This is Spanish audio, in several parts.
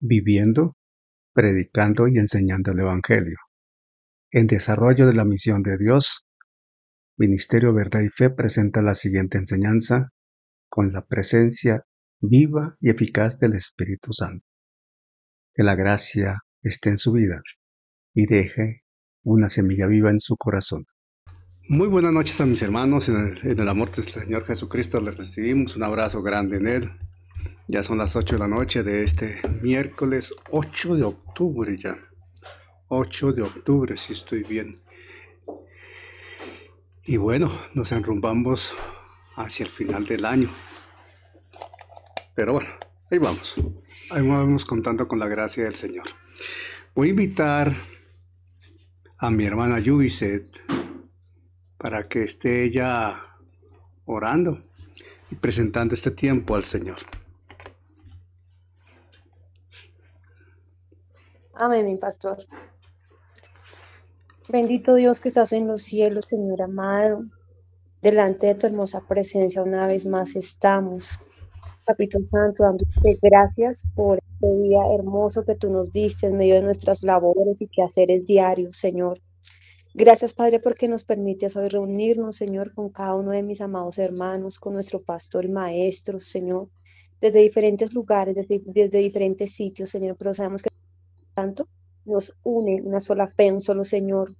viviendo, predicando y enseñando el Evangelio. En desarrollo de la misión de Dios, Ministerio Verdad y Fe presenta la siguiente enseñanza con la presencia viva y eficaz del Espíritu Santo. Que la gracia esté en su vida y deje una semilla viva en su corazón. Muy buenas noches a mis hermanos, en el amor del Señor Jesucristo les recibimos un abrazo grande en Él. Ya son las 8 de la noche de este miércoles 8 de octubre ya. 8 de octubre, si estoy bien. Y bueno, nos enrumbamos hacia el final del año. Pero bueno, ahí vamos. Ahí vamos contando con la gracia del Señor. Voy a invitar a mi hermana Yubiset para que esté ella orando y presentando este tiempo al Señor. Amén, mi pastor. Bendito Dios que estás en los cielos, Señor amado. Delante de tu hermosa presencia una vez más estamos. Papito Santo, dándote gracias por este día hermoso que tú nos diste en medio de nuestras labores y quehaceres diarios, Señor. Gracias, Padre, porque nos permites hoy reunirnos, Señor, con cada uno de mis amados hermanos, con nuestro pastor y maestro, Señor, desde diferentes lugares, desde diferentes sitios, Señor, pero sabemos que tanto nos une una sola fe, un solo Señor.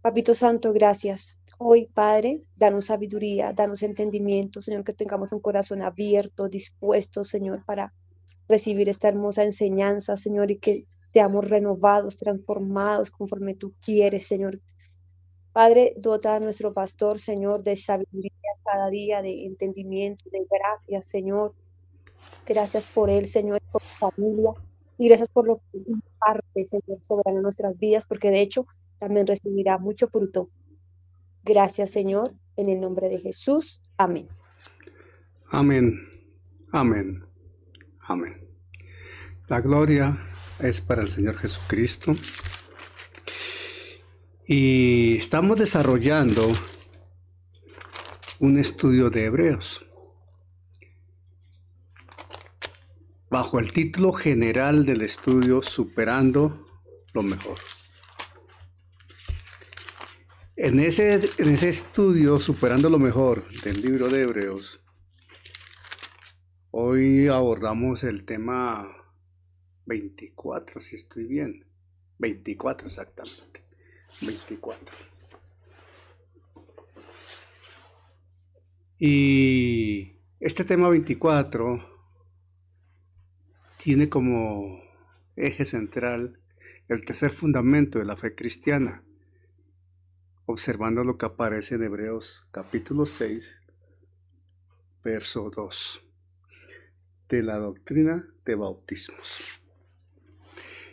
Papito Santo, gracias. Hoy, Padre, danos sabiduría, danos entendimiento, Señor, que tengamos un corazón abierto, dispuesto, Señor, para recibir esta hermosa enseñanza, Señor, y que seamos renovados, transformados conforme tú quieres, Señor. Padre, dota a nuestro pastor, Señor, de sabiduría cada día, de entendimiento, de gracias, Señor. Gracias por él, Señor, por su familia. Y gracias por lo que imparte, Señor, soberano en nuestras vidas, porque de hecho también recibirá mucho fruto. Gracias, Señor, en el nombre de Jesús. Amén. Amén, amén, amén. La gloria es para el Señor Jesucristo. Y estamos desarrollando un estudio de Hebreos bajo el título general del estudio Superando lo Mejor. En ese estudio Superando lo Mejor del libro de Hebreos, hoy abordamos el tema 24, si estoy bien. 24 exactamente. 24. Y este tema 24 tiene como eje central el tercer fundamento de la fe cristiana, observando lo que aparece en Hebreos capítulo 6, verso 2, de la doctrina de bautismos.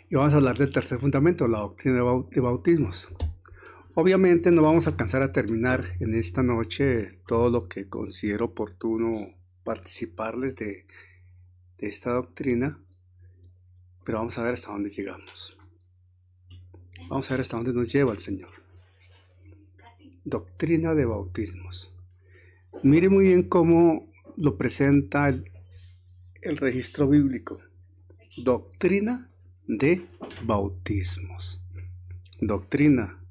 Y vamos a hablar del tercer fundamento, la doctrina de bautismos. Obviamente no vamos a alcanzar a terminar en esta noche todo lo que considero oportuno participarles de esta doctrina, pero vamos a ver hasta dónde llegamos. Vamos a ver hasta dónde nos lleva el Señor. Doctrina de bautismos. Mire muy bien cómo lo presenta el registro bíblico. Doctrina de bautismos. Doctrina,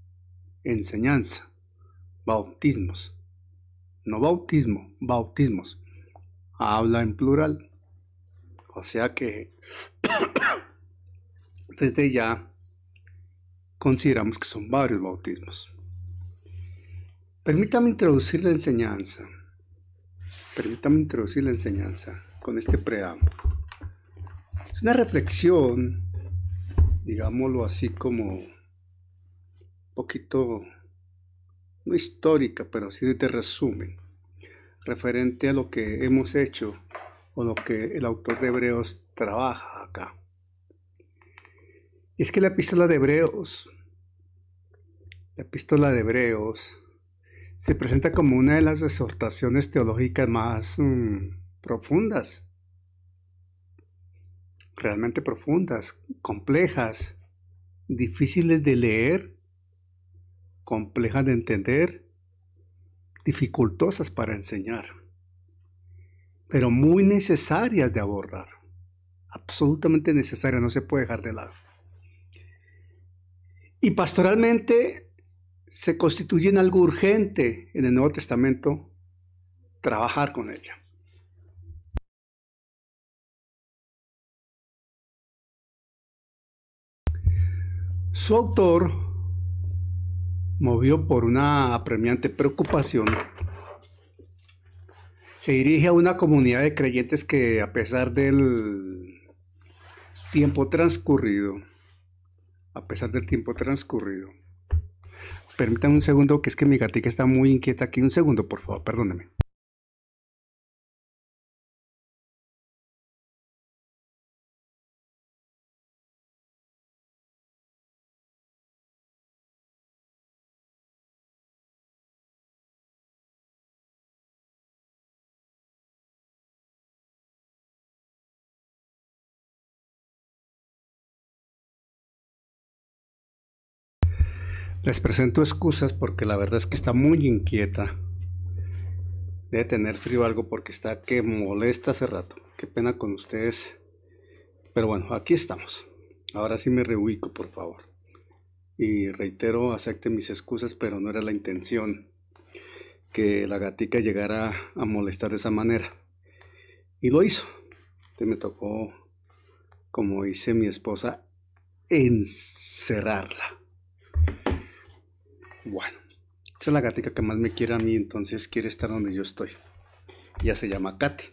enseñanza, bautismos. No bautismo, bautismos. Habla en plural. O sea que desde ya consideramos que son varios bautismos. Permítame introducir la enseñanza. Con este preámbulo. Es una reflexión, digámoslo así como un poquito, no histórica, pero sí de resumen, referente a lo que hemos hecho o lo que el autor de Hebreos trabaja acá. Y es que la epístola de Hebreos se presenta como una de las exhortaciones teológicas más profundas, realmente profundas, complejas, difíciles de leer, complejas de entender, dificultosas para enseñar, pero muy necesarias de abordar. absolutamente necesaria, no se puede dejar de lado. Y pastoralmente se constituye en algo urgente en el Nuevo Testamento trabajar con ella. Su autor, movido por una apremiante preocupación, se dirige a una comunidad de creyentes que, a pesar del tiempo transcurrido, permítanme un segundo, que es que mi gatica está muy inquieta aquí. Un segundo, por favor, perdóneme. Les presento excusas porque la verdad es que está muy inquieta. Debe tener frío o algo porque está que molesta hace rato. Qué pena con ustedes. Pero bueno, aquí estamos. Ahora sí me reubico, por favor. Y reitero, acepten mis excusas, pero no era la intención que la gatica llegara a molestar de esa manera. Y lo hizo. Entonces me tocó, como dice mi esposa, encerrarla. Bueno, esa es la gatica que más me quiere a mí, entonces quiere estar donde yo estoy. Ella se llama Katy.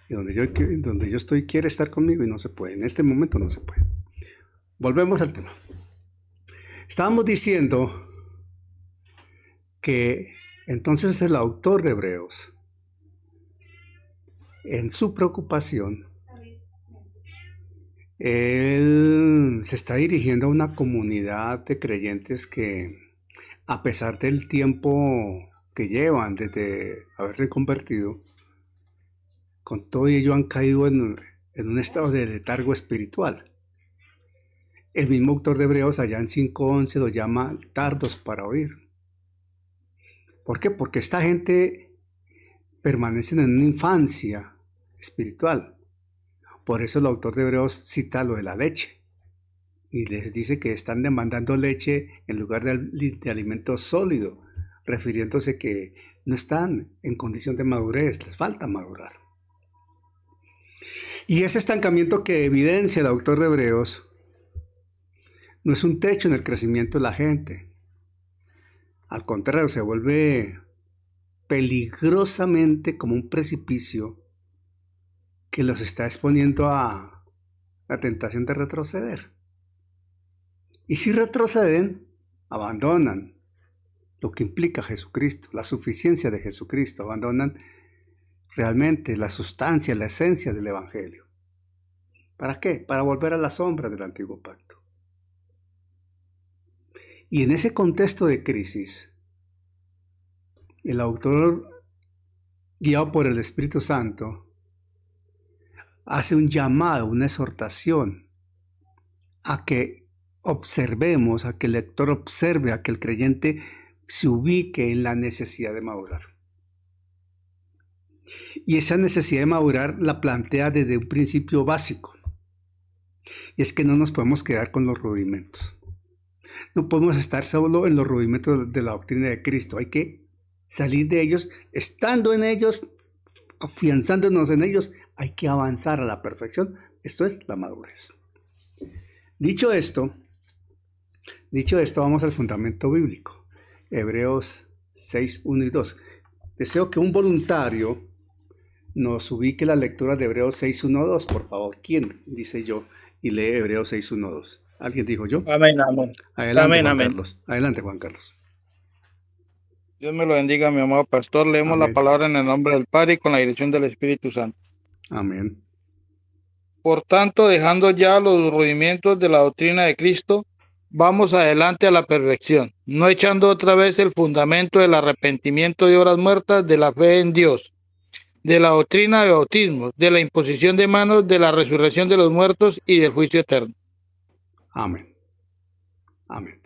Y donde yo estoy quiere estar conmigo y no se puede. En este momento no se puede. Volvemos al tema. Estábamos diciendo que entonces el autor de Hebreos, en su preocupación, él se está dirigiendo a una comunidad de creyentes que, a pesar del tiempo que llevan desde haberse convertido, con todo ello han caído en un estado de letargo espiritual. El mismo autor de Hebreos, allá en 5:11, lo llama tardos para oír. ¿Por qué? Porque esta gente permanece en una infancia espiritual. Por eso el autor de Hebreos cita lo de la leche y les dice que están demandando leche en lugar de alimento sólido, refiriéndose que no están en condición de madurez, les falta madurar. Y ese estancamiento que evidencia el autor de Hebreos no es un techo en el crecimiento de la gente. Al contrario, se vuelve peligrosamente como un precipicio que los está exponiendo a la tentación de retroceder. Y si retroceden, abandonan lo que implica Jesucristo, la suficiencia de Jesucristo, abandonan realmente la sustancia, la esencia del Evangelio. ¿Para qué? Para volver a la sombra del antiguo pacto. Y en ese contexto de crisis, el autor, guiado por el Espíritu Santo, hace un llamado, una exhortación a que observemos, a que el lector observe, a que el creyente se ubique en la necesidad de madurar. Y esa necesidad de madurar la plantea desde un principio básico. Y es que no nos podemos quedar con los rudimentos. No podemos estar solo en los rudimentos de la doctrina de Cristo. Hay que salir de ellos, estando en ellos, afianzándonos en ellos, hay que avanzar a la perfección. Esto es la madurez. Dicho esto, vamos al fundamento bíblico. Hebreos 6, 1 y 2. Deseo que un voluntario nos ubique la lectura de Hebreos 6, 1, 2, por favor. ¿Quién? Dice yo y lee Hebreos 6, 1, 2. ¿Alguien dijo yo? Amén, amén. Adelante, Amén, Juan amén. Carlos. Adelante, Juan Carlos. Dios me lo bendiga, mi amado pastor. Leemos Amén. la palabra en el nombre del Padre y con la dirección del Espíritu Santo. Amén. Por tanto, dejando ya los rudimientos de la doctrina de Cristo, vamos adelante a la perfección, no echando otra vez el fundamento del arrepentimiento de obras muertas, de la fe en Dios, de la doctrina de bautismos, de la imposición de manos, de la resurrección de los muertos y del juicio eterno. Amén. Amén.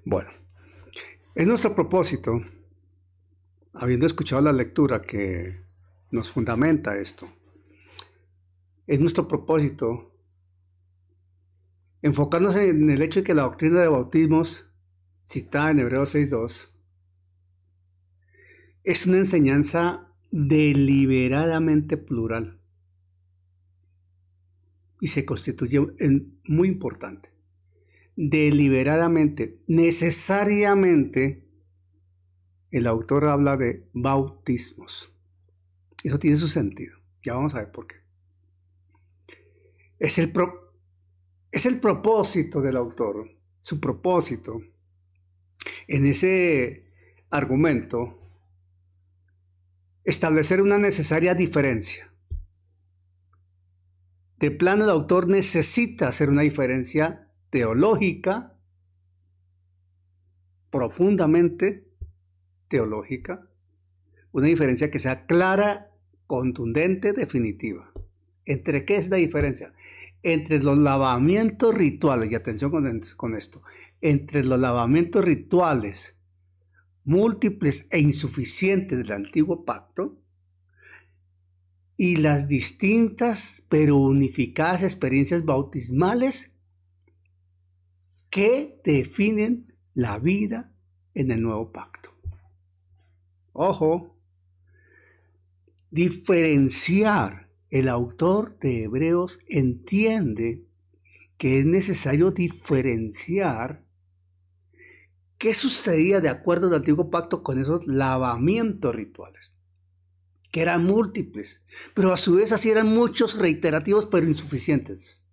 Bueno, es nuestro propósito, habiendo escuchado la lectura que nos fundamenta esto, es nuestro propósito enfocarnos en el hecho de que la doctrina de bautismos, citada en Hebreos 6:2, es una enseñanza deliberadamente plural y se constituye en muy importante. Deliberadamente, necesariamente, el autor habla de bautismos. Eso tiene su sentido. Ya vamos a ver por qué. Es el propósito del autor, su propósito en ese argumento, establecer una necesaria diferencia. De plano, el autor necesita hacer una diferencia teológica, profundamente teológica, una diferencia que sea clara, contundente, definitiva. ¿Entre qué es la diferencia? Entre los lavamientos rituales, y atención con esto, entre los lavamientos rituales múltiples e insuficientes del antiguo pacto y las distintas pero unificadas experiencias bautismales que definen la vida en el nuevo pacto. Ojo, diferenciar. El autor de Hebreos entiende que es necesario diferenciar qué sucedía de acuerdo al antiguo pacto con esos lavamientos rituales, que eran múltiples, pero a su vez así eran muchos, reiterativos, pero insuficientes.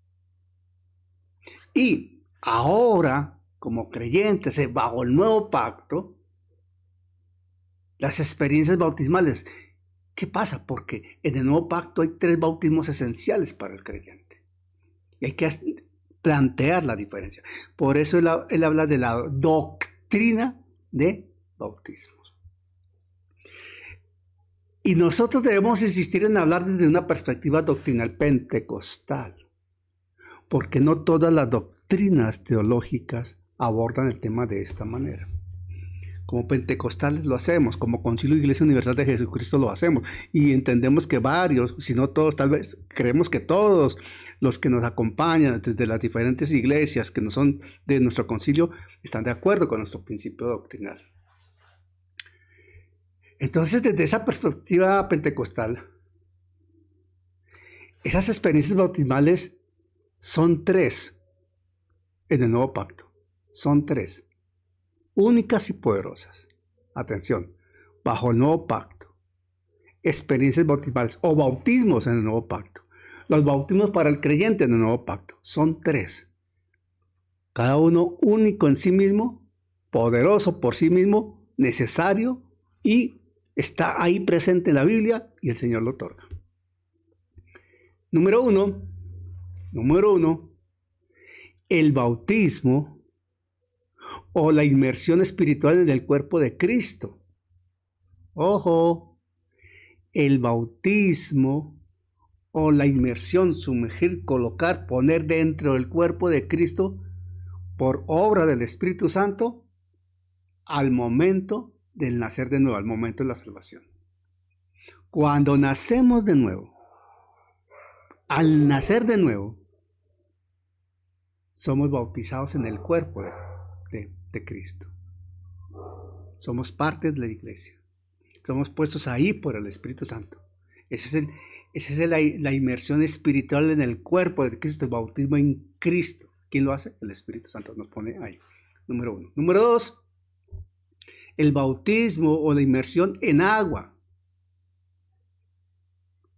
Y ahora, como creyentes, bajo el nuevo pacto, las experiencias bautismales, ¿qué pasa? Porque en el nuevo pacto hay 3 bautismos esenciales para el creyente. Y hay que plantear la diferencia. Por eso él habla de la doctrina de bautismos. Y nosotros debemos insistir en hablar desde una perspectiva doctrinal pentecostal. Porque no todas las doctrinas teológicas abordan el tema de esta manera. Como pentecostales lo hacemos, como Concilio de Iglesia Universal de Jesucristo lo hacemos, y entendemos que varios, si no todos, tal vez creemos que todos los que nos acompañan desde las diferentes iglesias que no son de nuestro concilio están de acuerdo con nuestro principio doctrinal. Entonces, desde esa perspectiva pentecostal, esas experiencias bautismales son 3 en el nuevo pacto. Son 3. Únicas y poderosas. Atención, bajo el nuevo pacto. Experiencias bautismales o bautismos en el nuevo pacto. Los bautismos para el creyente en el nuevo pacto. Son 3. Cada uno único en sí mismo, poderoso por sí mismo, necesario y está ahí presente en la Biblia y el Señor lo otorga. Número uno, el bautismo o la inmersión espiritual en el cuerpo de Cristo. Ojo, el bautismo o la inmersión, sumergir, colocar, poner dentro del cuerpo de Cristo por obra del Espíritu Santo al momento del nacer de nuevo, al momento de la salvación. Cuando nacemos de nuevo, al nacer de nuevo, somos bautizados en el cuerpo de Cristo. Somos parte de la iglesia. Somos puestos ahí por el Espíritu Santo. Esa es la inmersión espiritual en el cuerpo de Cristo, el bautismo en Cristo. ¿Quién lo hace? El Espíritu Santo nos pone ahí. Número 1. Número 2, el bautismo o la inmersión en agua.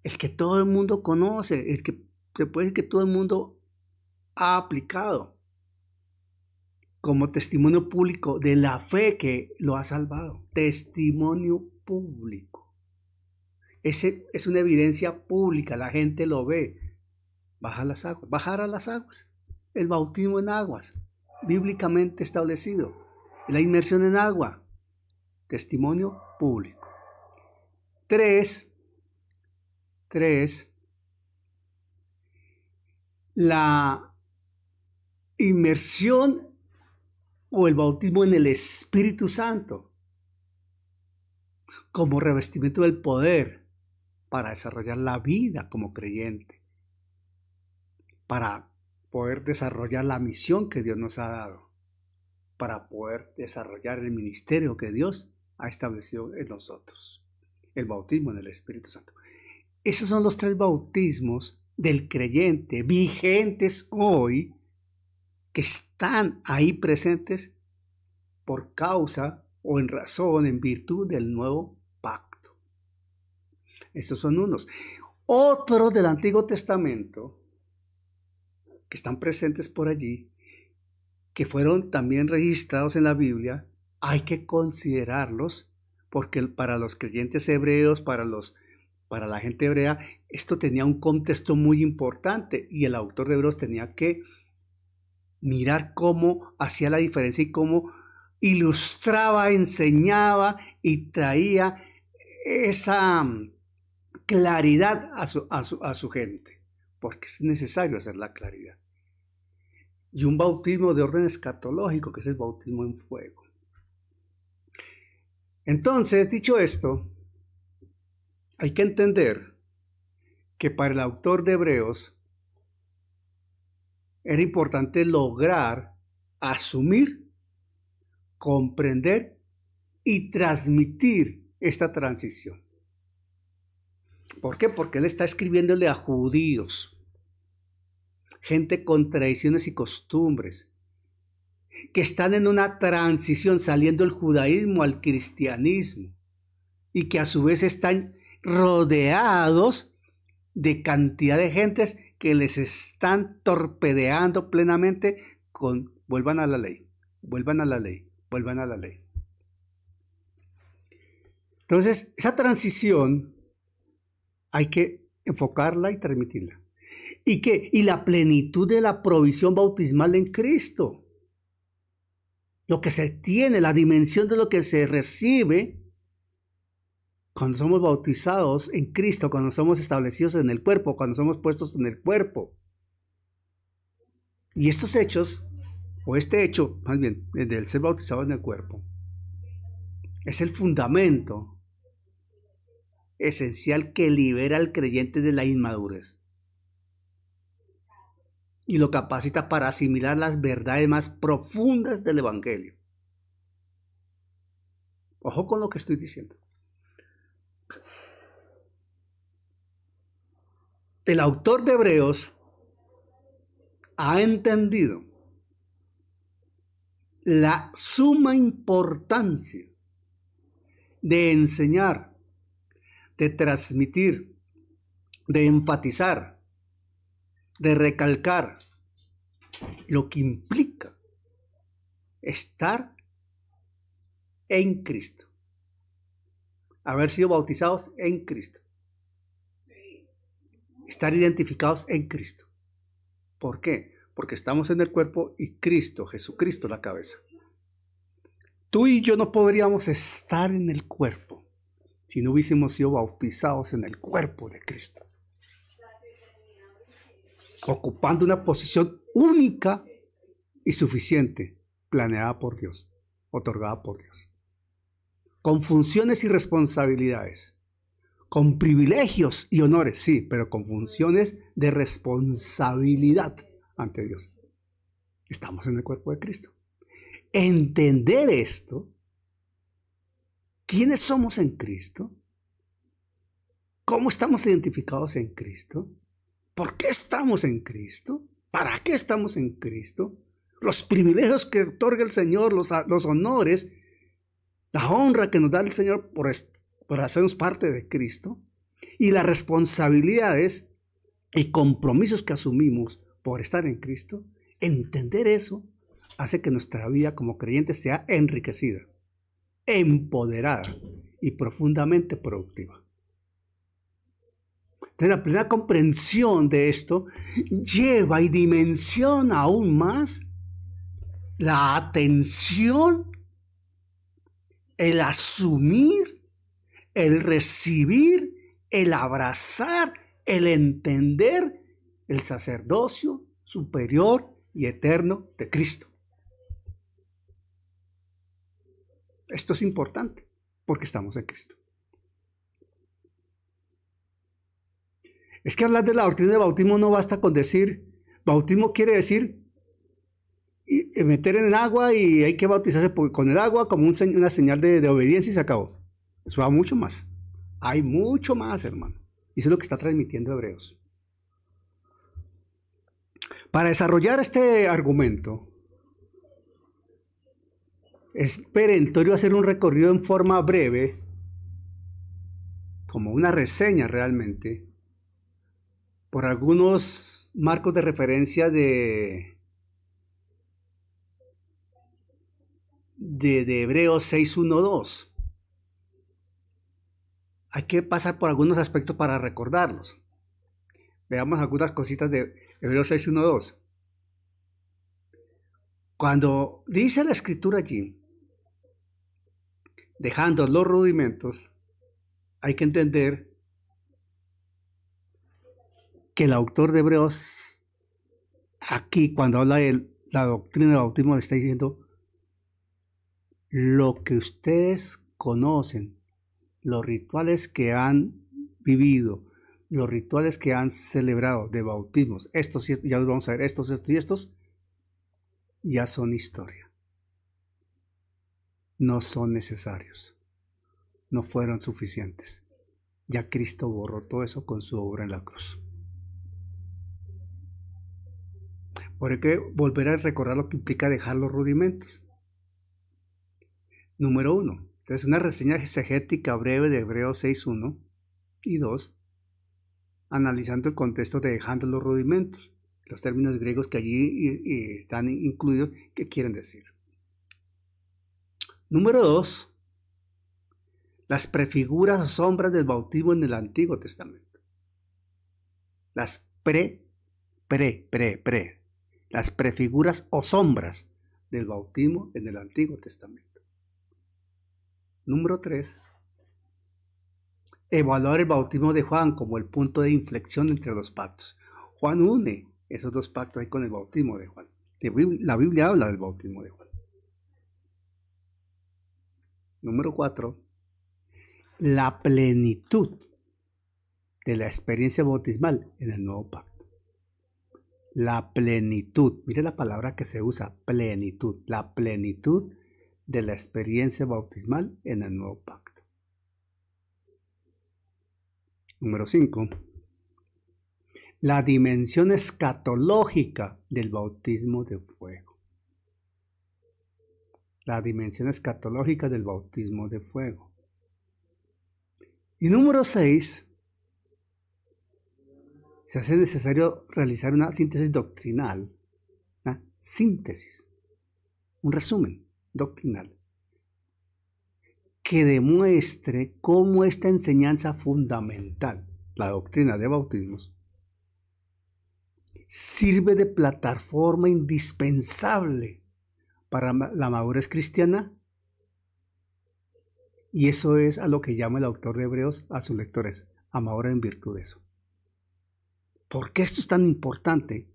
El que todo el mundo conoce, el que se puede decir que todo el mundo ha aplicado como testimonio público de la fe que lo ha salvado. Testimonio público. Ese es una evidencia pública, la gente lo ve. Bajar a las aguas. El bautismo en aguas, bíblicamente establecido. La inmersión en agua, testimonio público. 3, la inmersión o el bautismo en el Espíritu Santo como revestimiento del poder para desarrollar la vida como creyente para poder desarrollar la misión que Dios nos ha dado, para poder desarrollar el ministerio que Dios ha establecido en nosotros, el bautismo en el Espíritu Santo. Esos son los 3 bautismos del creyente vigentes hoy, que están ahí presentes por causa o en razón, en virtud del nuevo pacto. Estos son unos. Otros del Antiguo Testamento que están presentes por allí, que fueron también registrados en la Biblia, hay que considerarlos, porque para los creyentes hebreos, para la gente hebrea, esto tenía un contexto muy importante y el autor de Hebreos tenía que mirar cómo hacía la diferencia y cómo ilustraba, enseñaba y traía esa claridad a su gente, porque es necesario hacer la claridad. Y un bautismo de orden escatológico, que es el bautismo en fuego. Entonces, dicho esto, hay que entender que para el autor de Hebreos era importante lograr asumir, comprender y transmitir esta transición. ¿Por qué? Porque él está escribiéndole a judíos, gente con tradiciones y costumbres, que están en una transición saliendo del judaísmo al cristianismo y que a su vez están rodeados de cantidad de gentes que les están torpedeando plenamente con vuelvan a la ley, vuelvan a la ley, vuelvan a la ley. Entonces, esa transición hay que enfocarla y transmitirla. Y la plenitud de la provisión bautismal en Cristo. Lo que se tiene, la dimensión de lo que se recibe cuando somos bautizados en Cristo, cuando somos establecidos en el cuerpo, cuando somos puestos en el cuerpo. Y estos hechos, o este hecho, más bien, el del ser bautizado en el cuerpo, es el fundamento esencial que libera al creyente de la inmadurez y lo capacita para asimilar las verdades más profundas del Evangelio. Ojo con lo que estoy diciendo. El autor de Hebreos ha entendido la suma importancia de enseñar, de transmitir, de enfatizar, de recalcar lo que implica estar en Cristo, haber sido bautizados en Cristo, estar identificados en Cristo. ¿Por qué? Porque estamos en el cuerpo y Cristo, Jesucristo, la cabeza. Tú y yo no podríamos estar en el cuerpo si no hubiésemos sido bautizados en el cuerpo de Cristo, ocupando una posición única y suficiente, planeada por Dios, otorgada por Dios, con funciones y responsabilidades, con privilegios y honores, sí, pero con funciones de responsabilidad ante Dios. Estamos en el cuerpo de Cristo. Entender esto, ¿quiénes somos en Cristo? ¿Cómo estamos identificados en Cristo? ¿Por qué estamos en Cristo? ¿Para qué estamos en Cristo? Los privilegios que otorga el Señor, los honores, la honra que nos da el Señor por hacernos parte de Cristo, y las responsabilidades y compromisos que asumimos por estar en Cristo. Entender eso hace que nuestra vida como creyentes sea enriquecida, empoderada y profundamente productiva. Entonces, la plena comprensión de esto lleva y dimensiona aún más la atención, el asumir, el recibir, el abrazar, el entender el sacerdocio superior y eterno de Cristo. Esto es importante porque estamos en Cristo. Es que hablar de la doctrina del bautismo no basta con decir Bautismo quiere decir meter en agua y hay que bautizarse con el agua como una señal de obediencia y se acabó. Eso va mucho más. Hay mucho más, hermano. Y eso es lo que está transmitiendo Hebreos. Para desarrollar este argumento, es perentorio hacer un recorrido en forma breve, como una reseña realmente, por algunos marcos de referencia de Hebreos 6:1-2. Hay que pasar por algunos aspectos para recordarlos. Veamos algunas cositas de Hebreos 6:1-2. Cuando dice la escritura allí, dejando los rudimentos, hay que entender que el autor de Hebreos, aquí cuando habla de la doctrina del bautismo, le está diciendo lo que ustedes conocen, los rituales que han vivido, los rituales que han celebrado de bautismos, estos ya los vamos a ver, estos y estos, ya son historia. No son necesarios. No fueron suficientes. Ya Cristo borró todo eso con su obra en la cruz. Por eso hay que volver a recordar lo que implica dejar los rudimentos. Número 1. Entonces, una reseña exegética breve de Hebreos 6:1 y 2, analizando el contexto de dejando los rudimentos, los términos griegos que allí están incluidos, ¿qué quieren decir? Número 2. Las prefiguras o sombras del bautismo en el Antiguo Testamento. Las las prefiguras o sombras del bautismo en el Antiguo Testamento. Número 3. Evaluar el bautismo de Juan como el punto de inflexión entre los pactos. Juan une esos dos pactos ahí con el bautismo de Juan. La Biblia habla del bautismo de Juan. Número 4. La plenitud de la experiencia bautismal en el nuevo pacto. La plenitud, mire la palabra que se usa, plenitud, la plenitud de la experiencia bautismal en el nuevo pacto. Número 5. La dimensión escatológica del bautismo de fuego. La dimensión escatológica del bautismo de fuego. Y número 6. Se hace necesario realizar una síntesis doctrinal, una síntesis, un resumen doctrinal, que demuestre cómo esta enseñanza fundamental, la doctrina de bautismos, sirve de plataforma indispensable para la madurez cristiana, y eso es a lo que llama el autor de Hebreos a sus lectores, a madurar en virtud de eso. ¿Por qué esto es tan importante?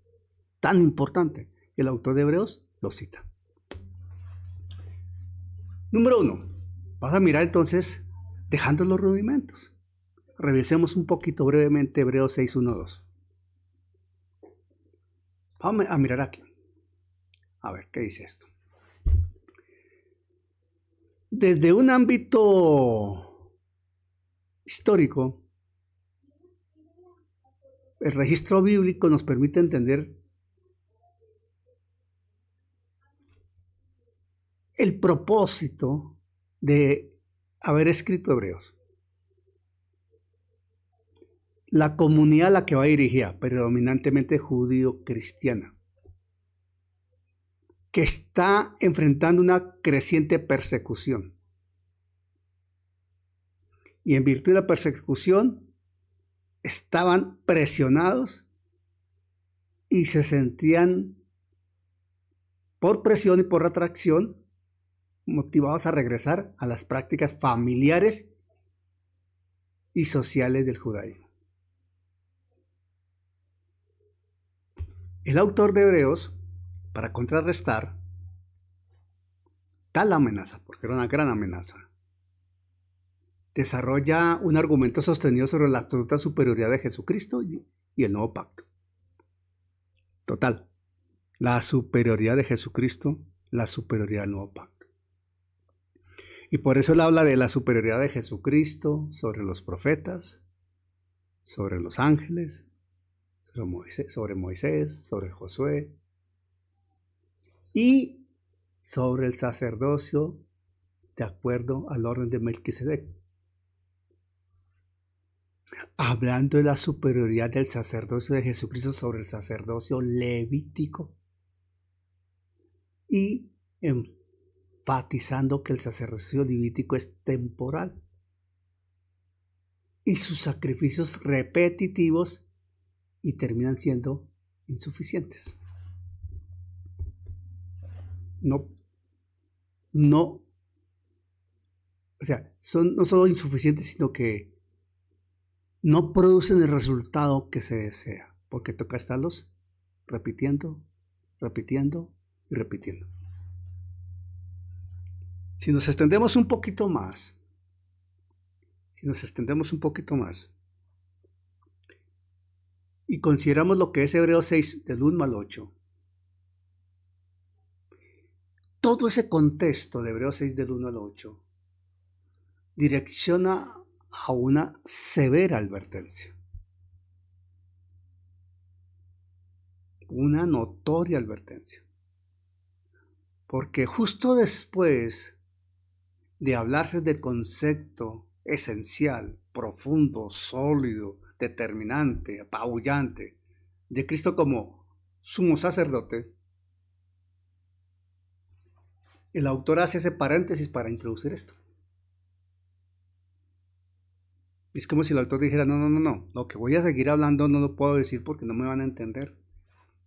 Tan importante que el autor de Hebreos lo cita. Número 1. Vamos a mirar entonces, dejando los rudimentos. Revisemos un poquito brevemente Hebreos 6:1-2. Vamos a mirar aquí. A ver, ¿qué dice esto? Desde un ámbito histórico, el registro bíblico nos permite entender el propósito de haber escrito Hebreos. La comunidad a la que va dirigida, predominantemente judío-cristiana, que está enfrentando una creciente persecución. Y en virtud de la persecución, estaban presionados y se sentían por presión y por atracción motivados a regresar a las prácticas familiares y sociales del judaísmo. El autor de Hebreos, para contrarrestar tal amenaza, porque era una gran amenaza, desarrolla un argumento sostenido sobre la absoluta superioridad de Jesucristo y el nuevo pacto. Total. La superioridad de Jesucristo, la superioridad del nuevo pacto. Y por eso él habla de la superioridad de Jesucristo sobre los profetas, sobre los ángeles, sobre Moisés, sobre Josué y sobre el sacerdocio de acuerdo al orden de Melquisedec. Hablando de la superioridad del sacerdocio de Jesucristo sobre el sacerdocio levítico y enfatizando que el sacerdocio levítico es temporal y sus sacrificios repetitivos y terminan siendo insuficientes. No, o sea, son no solo insuficientes, sino que no producen el resultado que se desea, porque toca estarlos repitiendo y repitiendo. Si nos extendemos un poquito más, y consideramos lo que es Hebreos 6 del 1 al 8, todo ese contexto de Hebreos 6 del 1 al 8 direcciona a una severa advertencia, una notoria advertencia, porque justo después de hablarse del concepto esencial, profundo, sólido, determinante, apabullante de Cristo como sumo sacerdote, el autor hace ese paréntesis para introducir esto. Es como si el autor dijera, no, lo que voy a seguir hablando no lo puedo decir porque no me van a entender.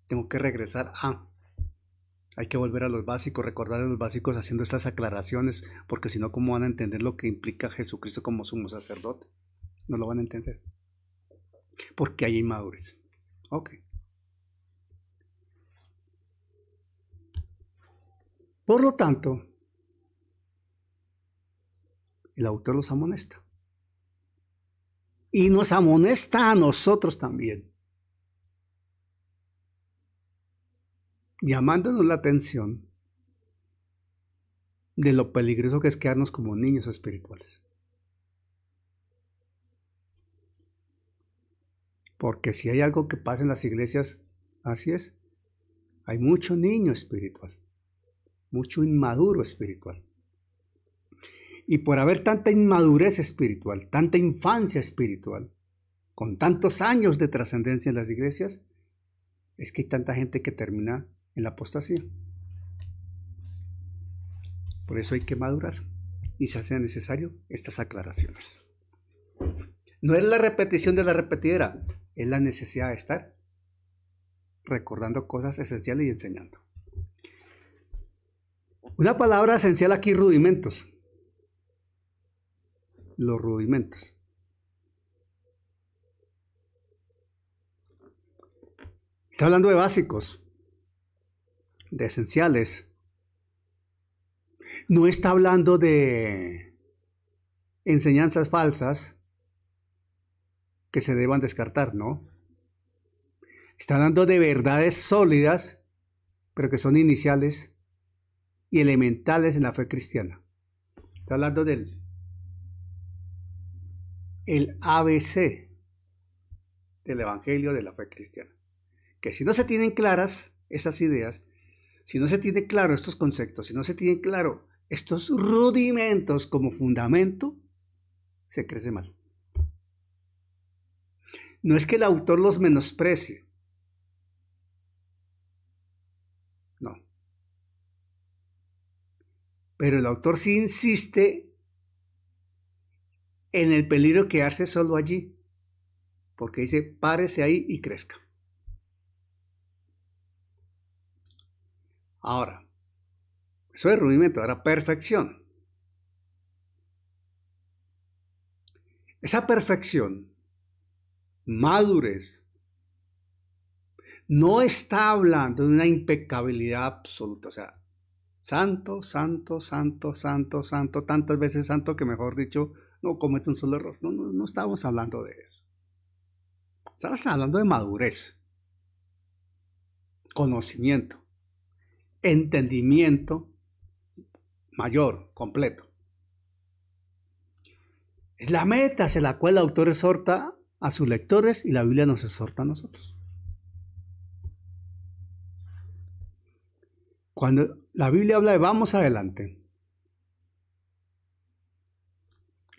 Tengo que regresar a... Hay que volver a los básicos, recordar a los básicos haciendo estas aclaraciones, porque si no, ¿cómo van a entender lo que implica Jesucristo como sumo sacerdote? No lo van a entender. Porque hay inmadurez. Ok. Por lo tanto, el autor los amonesta. Y nos amonesta a nosotros también, llamándonos la atención de lo peligroso que es quedarnos como niños espirituales. Porque si hay algo que pasa en las iglesias, así es, hay mucho niño espiritual, mucho inmaduro espiritual. Y por haber tanta inmadurez espiritual, tanta infancia espiritual, con tantos años de trascendencia en las iglesias, es que hay tanta gente que termina en la apostasía. Por eso hay que madurar y se hace necesario estas aclaraciones. No es la repetición de la repetidera, es la necesidad de estar recordando cosas esenciales y enseñando. Una palabra esencial aquí, rudimentos. Los rudimentos. Está hablando de básicos, de esenciales. No está hablando de enseñanzas falsas que se deban descartar, ¿no? Está hablando de verdades sólidas, pero que son iniciales y elementales en la fe cristiana. Está hablando del ABC del Evangelio de la fe cristiana. Que si no se tienen claras esas ideas, si no se tienen claro estos conceptos, si no se tienen claro estos rudimentos como fundamento, se crece mal. No es que el autor los menosprecie. No. Pero el autor sí insiste en el peligro de quedarse solo allí, porque dice, párese ahí y crezca. Ahora, eso es rudimento, ahora perfección. Esa perfección, madurez, no está hablando de una impecabilidad absoluta, o sea, santo, tantas veces santo que mejor dicho, no comete un solo error. No estamos hablando de eso. Estamos hablando de madurez. conocimiento, entendimiento mayor, completo. Es la meta hacia la cual el autor exhorta a sus lectores y la Biblia nos exhorta a nosotros. Cuando la Biblia habla de vamos adelante,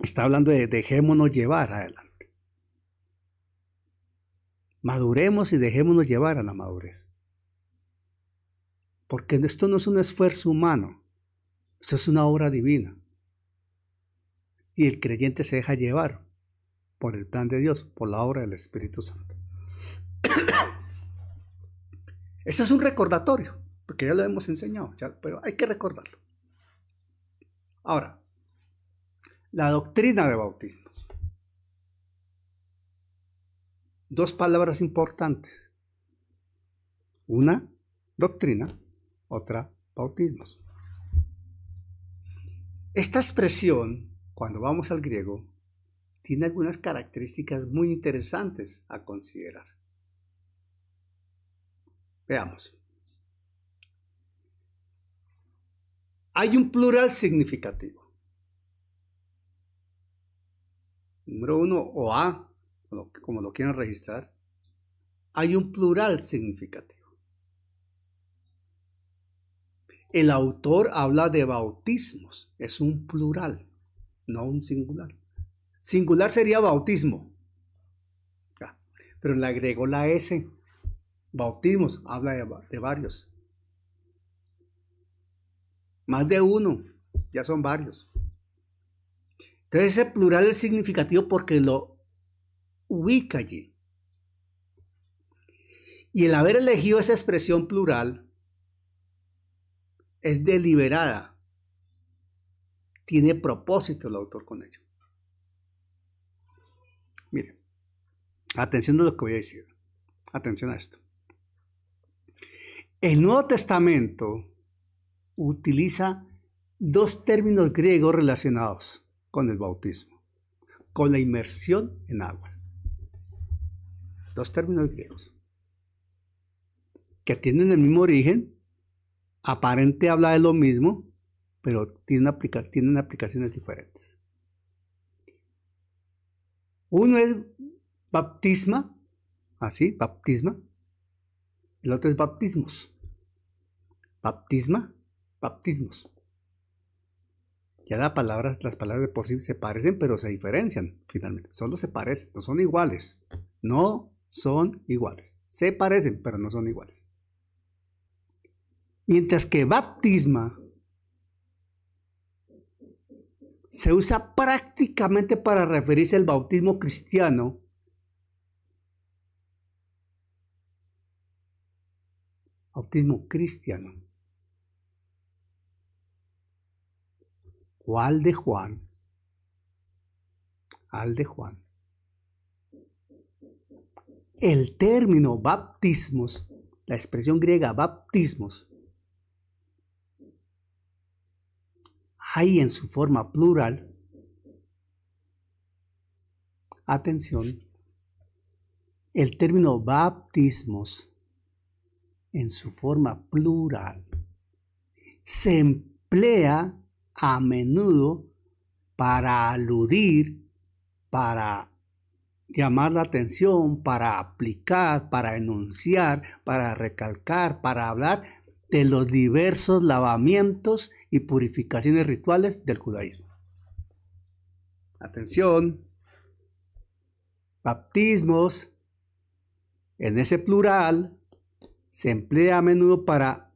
está hablando de dejémonos llevar adelante. Maduremos y dejémonos llevar a la madurez. Porque esto no es un esfuerzo humano, esto es una obra divina. Y el creyente se deja llevar por el plan de Dios, por la obra del Espíritu Santo. Esto es un recordatorio, porque ya lo hemos enseñado, pero hay que recordarlo. Ahora, la doctrina de bautismos. Dos palabras importantes. Una, doctrina, otra, bautismos. Esta expresión, cuando vamos al griego, tiene algunas características muy interesantes a considerar. Veamos. Hay un plural significativo. Número uno, o A, como lo quieran registrar. Hay un plural significativo. El autor habla de bautismos. Es un plural, no un singular. Singular sería bautismo. Pero le agregó la S. Bautismos, habla de varios. Más de uno, ya son varios. Entonces ese plural es significativo porque lo ubica allí. Y el haber elegido esa expresión plural es deliberada. Tiene propósito el autor con ello. Miren, atención a lo que voy a decir. Atención a esto. El Nuevo Testamento utiliza dos términos griegos relacionados con el bautismo, con la inmersión en agua. Dos términos griegos que tienen el mismo origen, aparente habla de lo mismo, pero tienen aplicaciones diferentes. Uno es baptisma, así, baptisma. El otro es baptismos. Baptisma, baptismos. Ya las palabras de por sí se parecen, pero se diferencian finalmente. Solo se parecen, no son iguales. No son iguales. Se parecen, pero no son iguales. Mientras que baptisma se usa prácticamente para referirse al bautismo cristiano. Bautismo cristiano. O al de Juan. Al de Juan. El término baptismos, la expresión griega baptismos, hay en su forma plural. Atención. El término baptismos en su forma plural se emplea a menudo para aludir, para llamar la atención, para aplicar, para enunciar, para recalcar, para hablar de los diversos lavamientos y purificaciones rituales del judaísmo. Atención, baptismos en ese plural se emplea a menudo para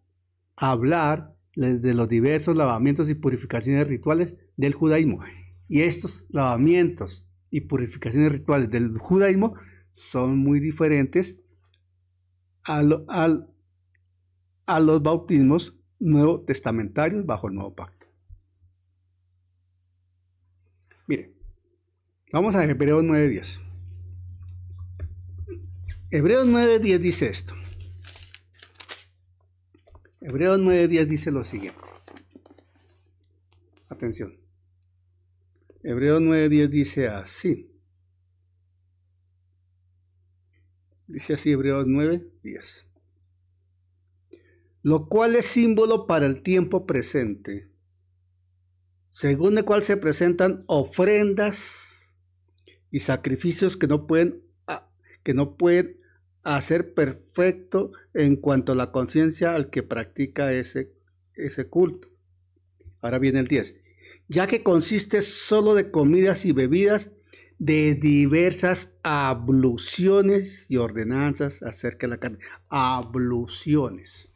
hablar de los diversos lavamientos y purificaciones rituales del judaísmo. Y estos lavamientos y purificaciones rituales del judaísmo son muy diferentes a los bautismos nuevo testamentarios bajo el nuevo pacto. Miren, vamos a Hebreos 9:10. Hebreos 9:10 dice esto. Hebreos 9:10 dice lo siguiente. Atención. Hebreos 9:10 dice así. Dice así Hebreos 9:10. lo cual es símbolo para el tiempo presente, según el cual se presentan ofrendas y sacrificios que no pueden hacer perfecto en cuanto a la conciencia al que practica ese culto. Ahora viene el 10. Ya que consiste solo de comidas y bebidas, de diversas abluciones y ordenanzas acerca de la carne. Abluciones.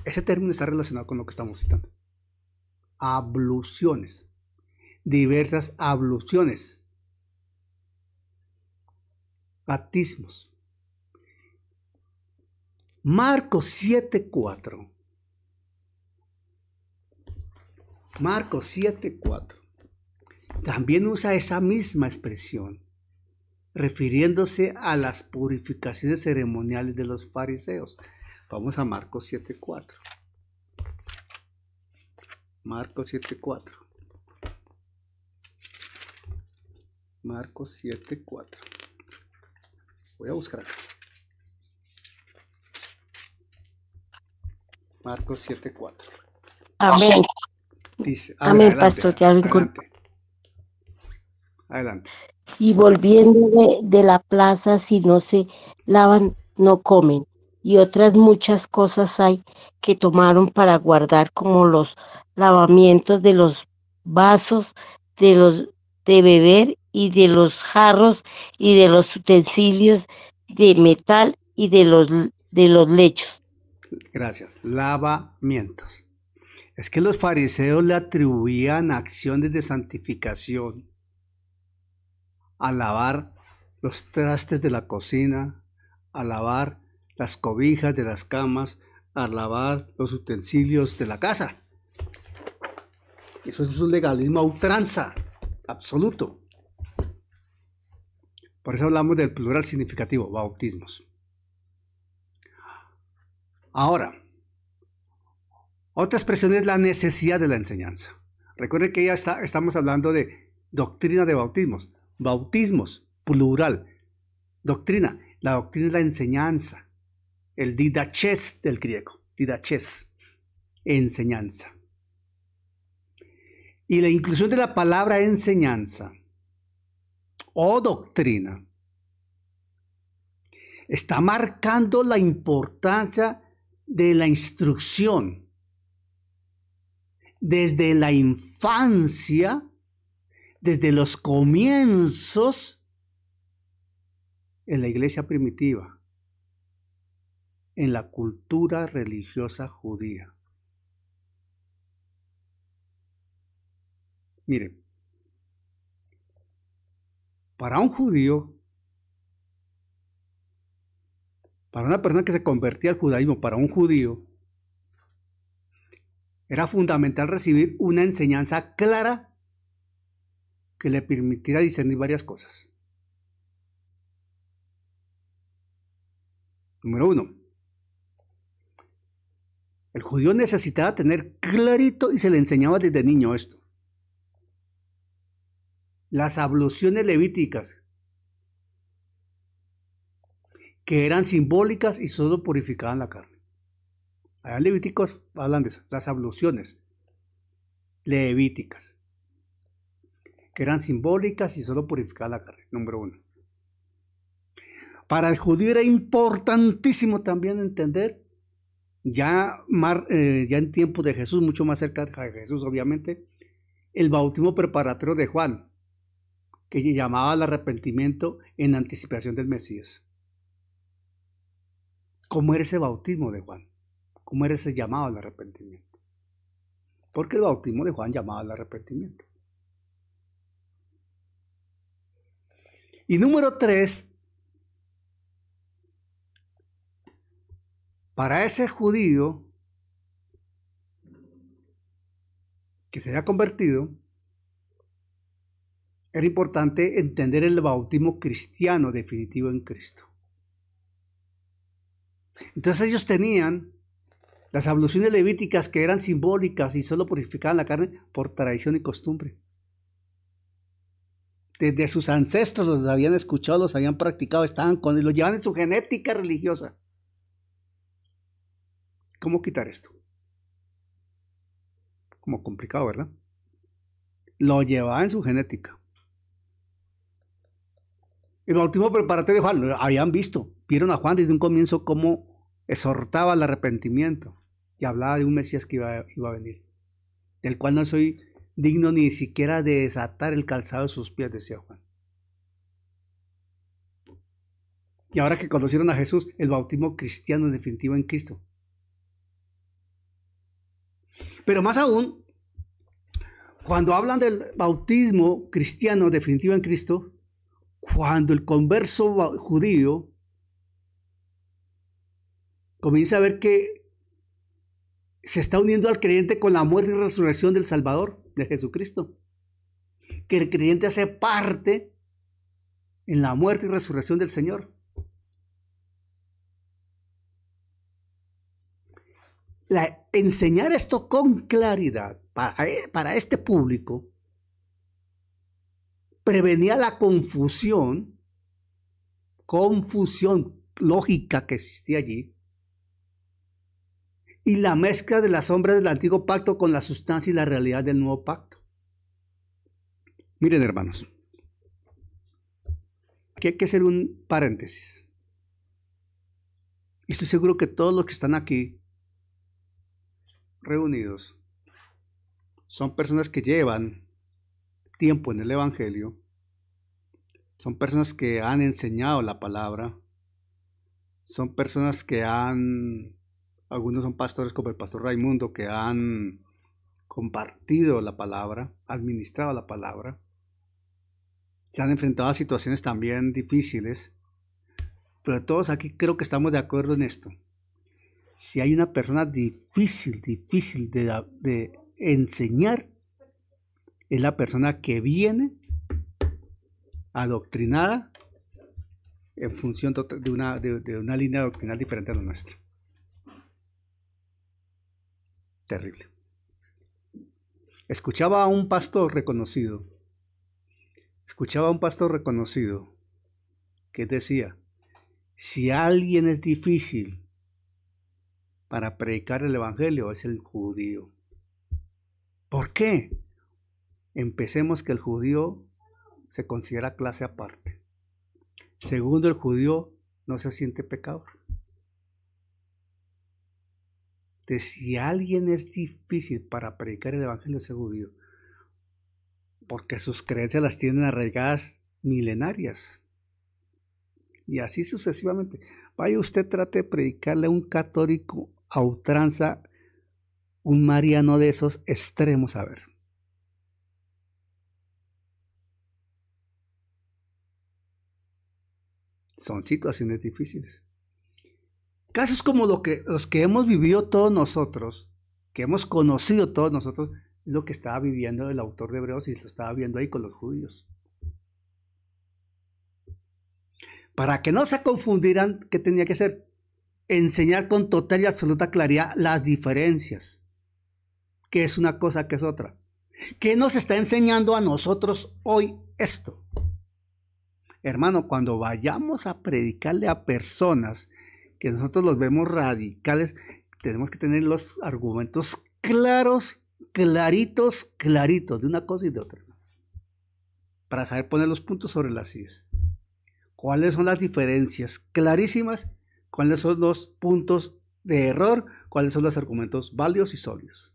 Ese término está relacionado con lo que estamos citando. Abluciones. Diversas abluciones. Bautismos. Marcos 7:4. Marcos 7:4. También usa esa misma expresión, refiriéndose a las purificaciones ceremoniales de los fariseos. Vamos a Marcos 7:4. Marcos 7:4. Marcos 7:4. Voy a buscar acá. Marcos 7:4. Amén. Dice, Amén, pastor. Adelante. Y volviendo de la plaza, si no se lavan, no comen. Y otras muchas cosas hay que tomaron para guardar, como los lavamientos de los vasos, de beber y de los jarros y de los utensilios de metal y de los lechos. Gracias. Lavamientos. Es que los fariseos le atribuían acciones de santificación a lavar los trastes de la cocina, a lavar las cobijas de las camas, a lavar los utensilios de la casa. Eso es un legalismo a ultranza, absoluto. Por eso hablamos del plural significativo, bautismos. Ahora, otra expresión es la necesidad de la enseñanza. Recuerden que ya estamos hablando de doctrina de bautismos. Bautismos, plural. Doctrina. La doctrina es la enseñanza. El didaches del griego. Didaches. Enseñanza. Y la inclusión de la palabra enseñanza o doctrina está marcando la importancia de la instrucción desde la infancia, desde los comienzos en la iglesia primitiva, en la cultura religiosa judía. Miren, para un judío, para una persona que se convertía al judaísmo, para un judío, era fundamental recibir una enseñanza clara que le permitiera discernir varias cosas. Número 1. El judío necesitaba tener clarito, y se le enseñaba desde niño esto, las abluciones levíticas, que eran simbólicas y solo purificaban la carne. Allá en Levíticos hablan de eso, las abluciones levíticas, que eran simbólicas y solo purificaban la carne. Número 1. Para el judío era importantísimo también entender, ya en tiempos de Jesús, mucho más cerca de Jesús obviamente, el bautismo preparatorio de Juan, que llamaba al arrepentimiento en anticipación del Mesías. ¿Cómo era ese bautismo de Juan? ¿Cómo era ese llamado al arrepentimiento? Porque el bautismo de Juan llamaba al arrepentimiento. Y número 3, para ese judío que se había convertido, era importante entender el bautismo cristiano definitivo en Cristo. Entonces ellos tenían las abluciones levíticas, que eran simbólicas y solo purificaban la carne por tradición y costumbre. Desde sus ancestros los habían escuchado, los habían practicado, estaban con él, los llevaban en su genética religiosa. ¿Cómo quitar esto? Como complicado, ¿verdad? Lo llevaba en su genética. El bautismo preparatorio de Juan, lo habían visto, vieron a Juan desde un comienzo cómo exhortaba al arrepentimiento y hablaba de un Mesías que iba a venir, del cual no soy digno ni siquiera de desatar el calzado de sus pies, decía Juan. Y ahora que conocieron a Jesús, el bautismo cristiano definitivo en Cristo. Pero más aún, cuando hablan del bautismo cristiano definitivo en Cristo, cuando el converso judío comienza a ver que se está uniendo al creyente con la muerte y resurrección del Salvador, de Jesucristo, que el creyente hace parte en la muerte y resurrección del Señor. Enseñar esto con claridad para este público prevenía la confusión lógica que existía allí y la mezcla de las sombras del antiguo pacto con la sustancia y la realidad del nuevo pacto. Miren, hermanos, aquí hay que hacer un paréntesis. Y estoy seguro que todos los que están aquí reunidos son personas que llevan tiempo en el Evangelio, son personas que han enseñado la palabra, son personas que algunos son pastores como el pastor Raimundo, que han compartido la palabra, administrado la palabra, se han enfrentado a situaciones también difíciles, pero todos aquí creo que estamos de acuerdo en esto. Si hay una persona difícil de enseñar, es la persona que viene adoctrinada en función de una línea doctrinal diferente a la nuestra. Terrible. Escuchaba a un pastor reconocido que decía, si alguien es difícil para predicar el evangelio, es el judío. ¿Por qué? Empecemos que el judío se considera clase aparte. Segundo, el judío no se siente pecador. Entonces, si alguien es difícil para predicar el evangelio, es el judío, porque sus creencias las tienen arraigadas milenarias. Y así sucesivamente. Vaya usted, trate de predicarle a un católico a ultranza, un mariano de esos extremos, a ver. Son situaciones difíciles. Casos como los que hemos vivido todos nosotros, que hemos conocido todos nosotros, es lo que estaba viviendo el autor de Hebreos y lo estaba viendo ahí con los judíos. Para que no se confundieran, ¿qué tenía que hacer? Enseñar con total y absoluta claridad las diferencias. ¿Qué es una cosa, qué es otra? ¿Qué nos está enseñando a nosotros hoy esto? Hermano, cuando vayamos a predicarle a personas que nosotros los vemos radicales, tenemos que tener los argumentos claros, claritos, de una cosa y de otra, para saber poner los puntos sobre las íes. ¿Cuáles son las diferencias clarísimas? ¿Cuáles son los puntos de error? ¿Cuáles son los argumentos válidos y sólidos?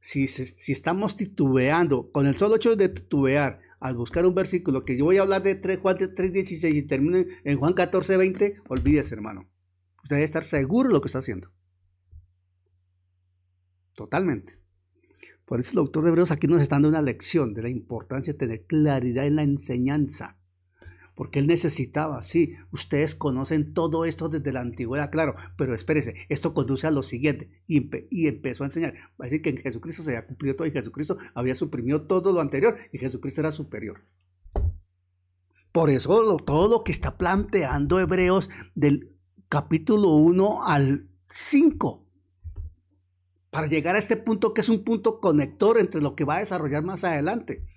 Si estamos titubeando, con el solo hecho de titubear, al buscar un versículo que yo voy a hablar de Juan 3:16 y termino en Juan 14:20, olvídese, hermano. Usted debe estar seguro de lo que está haciendo. Totalmente. Por eso el autor de Hebreos aquí nos está dando una lección de la importancia de tener claridad en la enseñanza. Porque él necesitaba, sí, ustedes conocen todo esto desde la antigüedad, claro, pero espérese, esto conduce a lo siguiente, y empezó a enseñar. Va a decir que en Jesucristo se había cumplido todo y Jesucristo había suprimido todo lo anterior y Jesucristo era superior. Por eso todo lo que está planteando Hebreos del capítulo 1 al 5, para llegar a este punto que es un punto conector entre lo que va a desarrollar más adelante.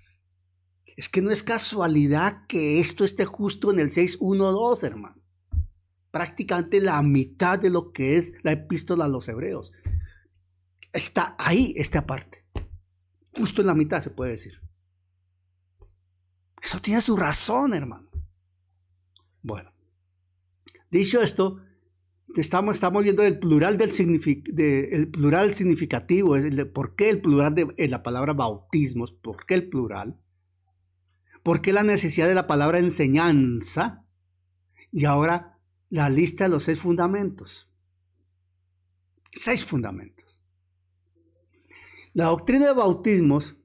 Es que no es casualidad que esto esté justo en el 6:1-2, hermano. prácticamente la mitad de lo que es la epístola a los hebreos. Está ahí, esta parte. Justo en la mitad se puede decir. Eso tiene su razón, hermano. Bueno, dicho esto, estamos viendo el plural el plural significativo. ¿Por qué el plural de la palabra bautismos? ¿Por qué el plural? ¿Por qué la necesidad de la palabra enseñanza? Y ahora la lista de los 6 fundamentos. 6 fundamentos. La doctrina de bautismos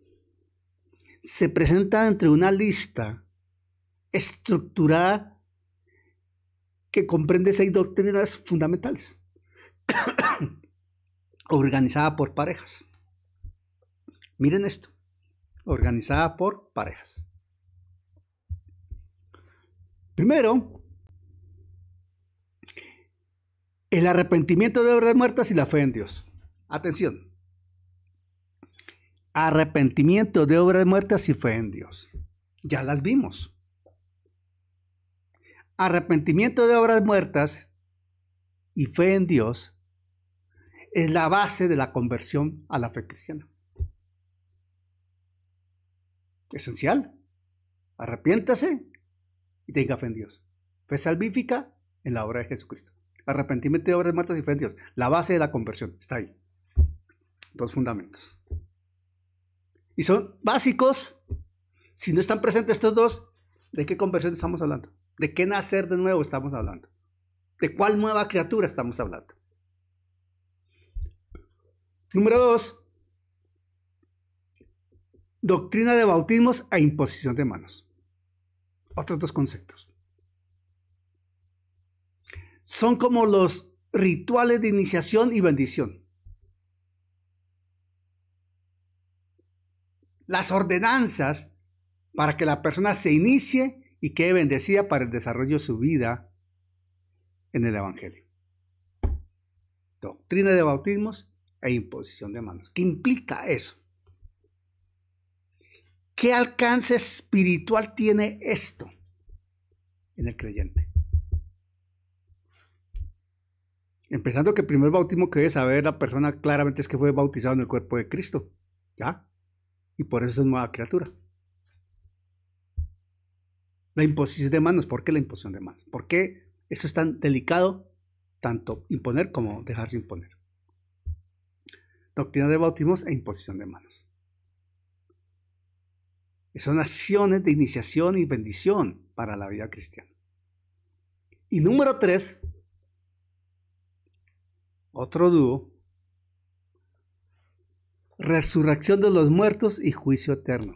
se presenta entre una lista estructurada que comprende 6 doctrinas fundamentales, organizada por parejas. Miren esto, organizada por parejas. Primero, el arrepentimiento de obras muertas y la fe en Dios. Atención. Arrepentimiento de obras muertas y fe en Dios. Ya las vimos. Arrepentimiento de obras muertas y fe en Dios es la base de la conversión a la fe cristiana. Esencial. Arrepiéntase y tenga fe en Dios. Fe salvífica en la obra de Jesucristo. Arrepentimiento de obras muertas y fe en Dios. La base de la conversión. Está ahí. 2 fundamentos. Y son básicos. Si no están presentes estos 2, ¿de qué conversión estamos hablando? ¿De qué nacer de nuevo estamos hablando? ¿De cuál nueva criatura estamos hablando? Número 2. Doctrina de bautismos e imposición de manos. Otros 2 conceptos. Son como los rituales de iniciación y bendición. Las ordenanzas para que la persona se inicie y quede bendecida para el desarrollo de su vida en el Evangelio. Doctrina de bautismos e imposición de manos. ¿Qué implica eso? ¿Qué alcance espiritual tiene esto en el creyente? Empezando que el primer bautismo que debe saber la persona claramente es que fue bautizado en el cuerpo de Cristo. ¿Ya? Y por eso es nueva criatura. La imposición de manos. ¿Por qué la imposición de manos? ¿Por qué esto es tan delicado, tanto imponer como dejarse imponer? Doctrina de bautismos e imposición de manos. Son acciones de iniciación y bendición para la vida cristiana. Y número 3, otro dúo, resurrección de los muertos y juicio eterno.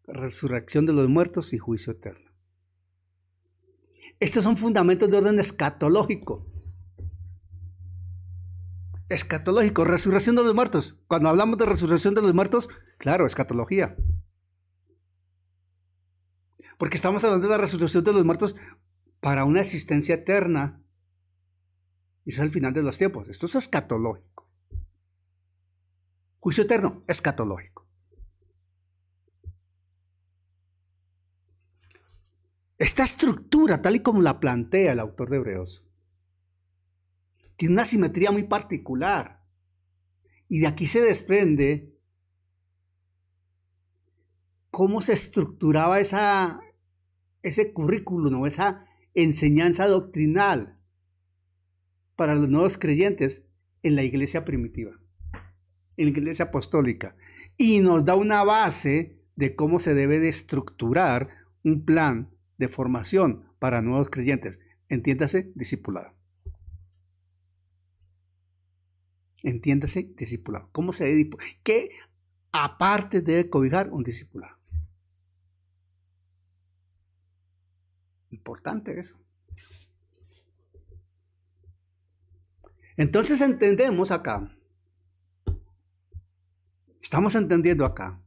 Resurrección de los muertos y juicio eterno. Estos son fundamentos de orden escatológico. Escatológico, resurrección de los muertos. Cuando hablamos de resurrección de los muertos, claro, escatología. Porque estamos hablando de la resurrección de los muertos para una existencia eterna. Y eso es el final de los tiempos. Esto es escatológico. Juicio eterno, escatológico. Esta estructura, tal y como la plantea el autor de Hebreos, tiene una simetría muy particular. Y de aquí se desprende cómo se estructuraba ese currículum o esa enseñanza doctrinal para los nuevos creyentes en la iglesia primitiva, en la iglesia apostólica. Y nos da una base de cómo se debe de estructurar un plan de formación para nuevos creyentes. Entiéndase, discipulado. Entiéndase, discipulado. ¿Cómo se debe? ¿Qué aparte debe cobijar un discipulado? Importante eso. Entonces entendemos acá, estamos entendiendo acá,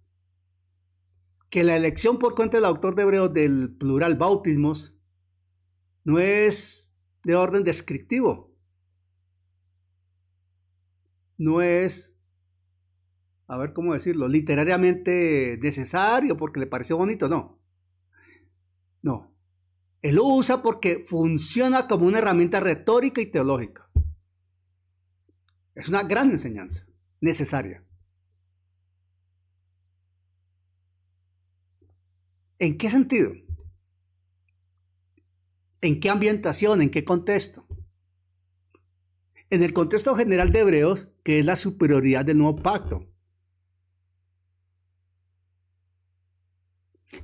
que la elección por cuenta del autor de Hebreos del plural bautismos no es de orden descriptivo. No es, a ver cómo decirlo, literariamente necesario porque le pareció bonito, no. No. Él lo usa porque funciona como una herramienta retórica y teológica. Es una gran enseñanza, necesaria. ¿En qué sentido? ¿En qué ambientación? ¿En qué contexto? En el contexto general de Hebreos, que es la superioridad del nuevo pacto.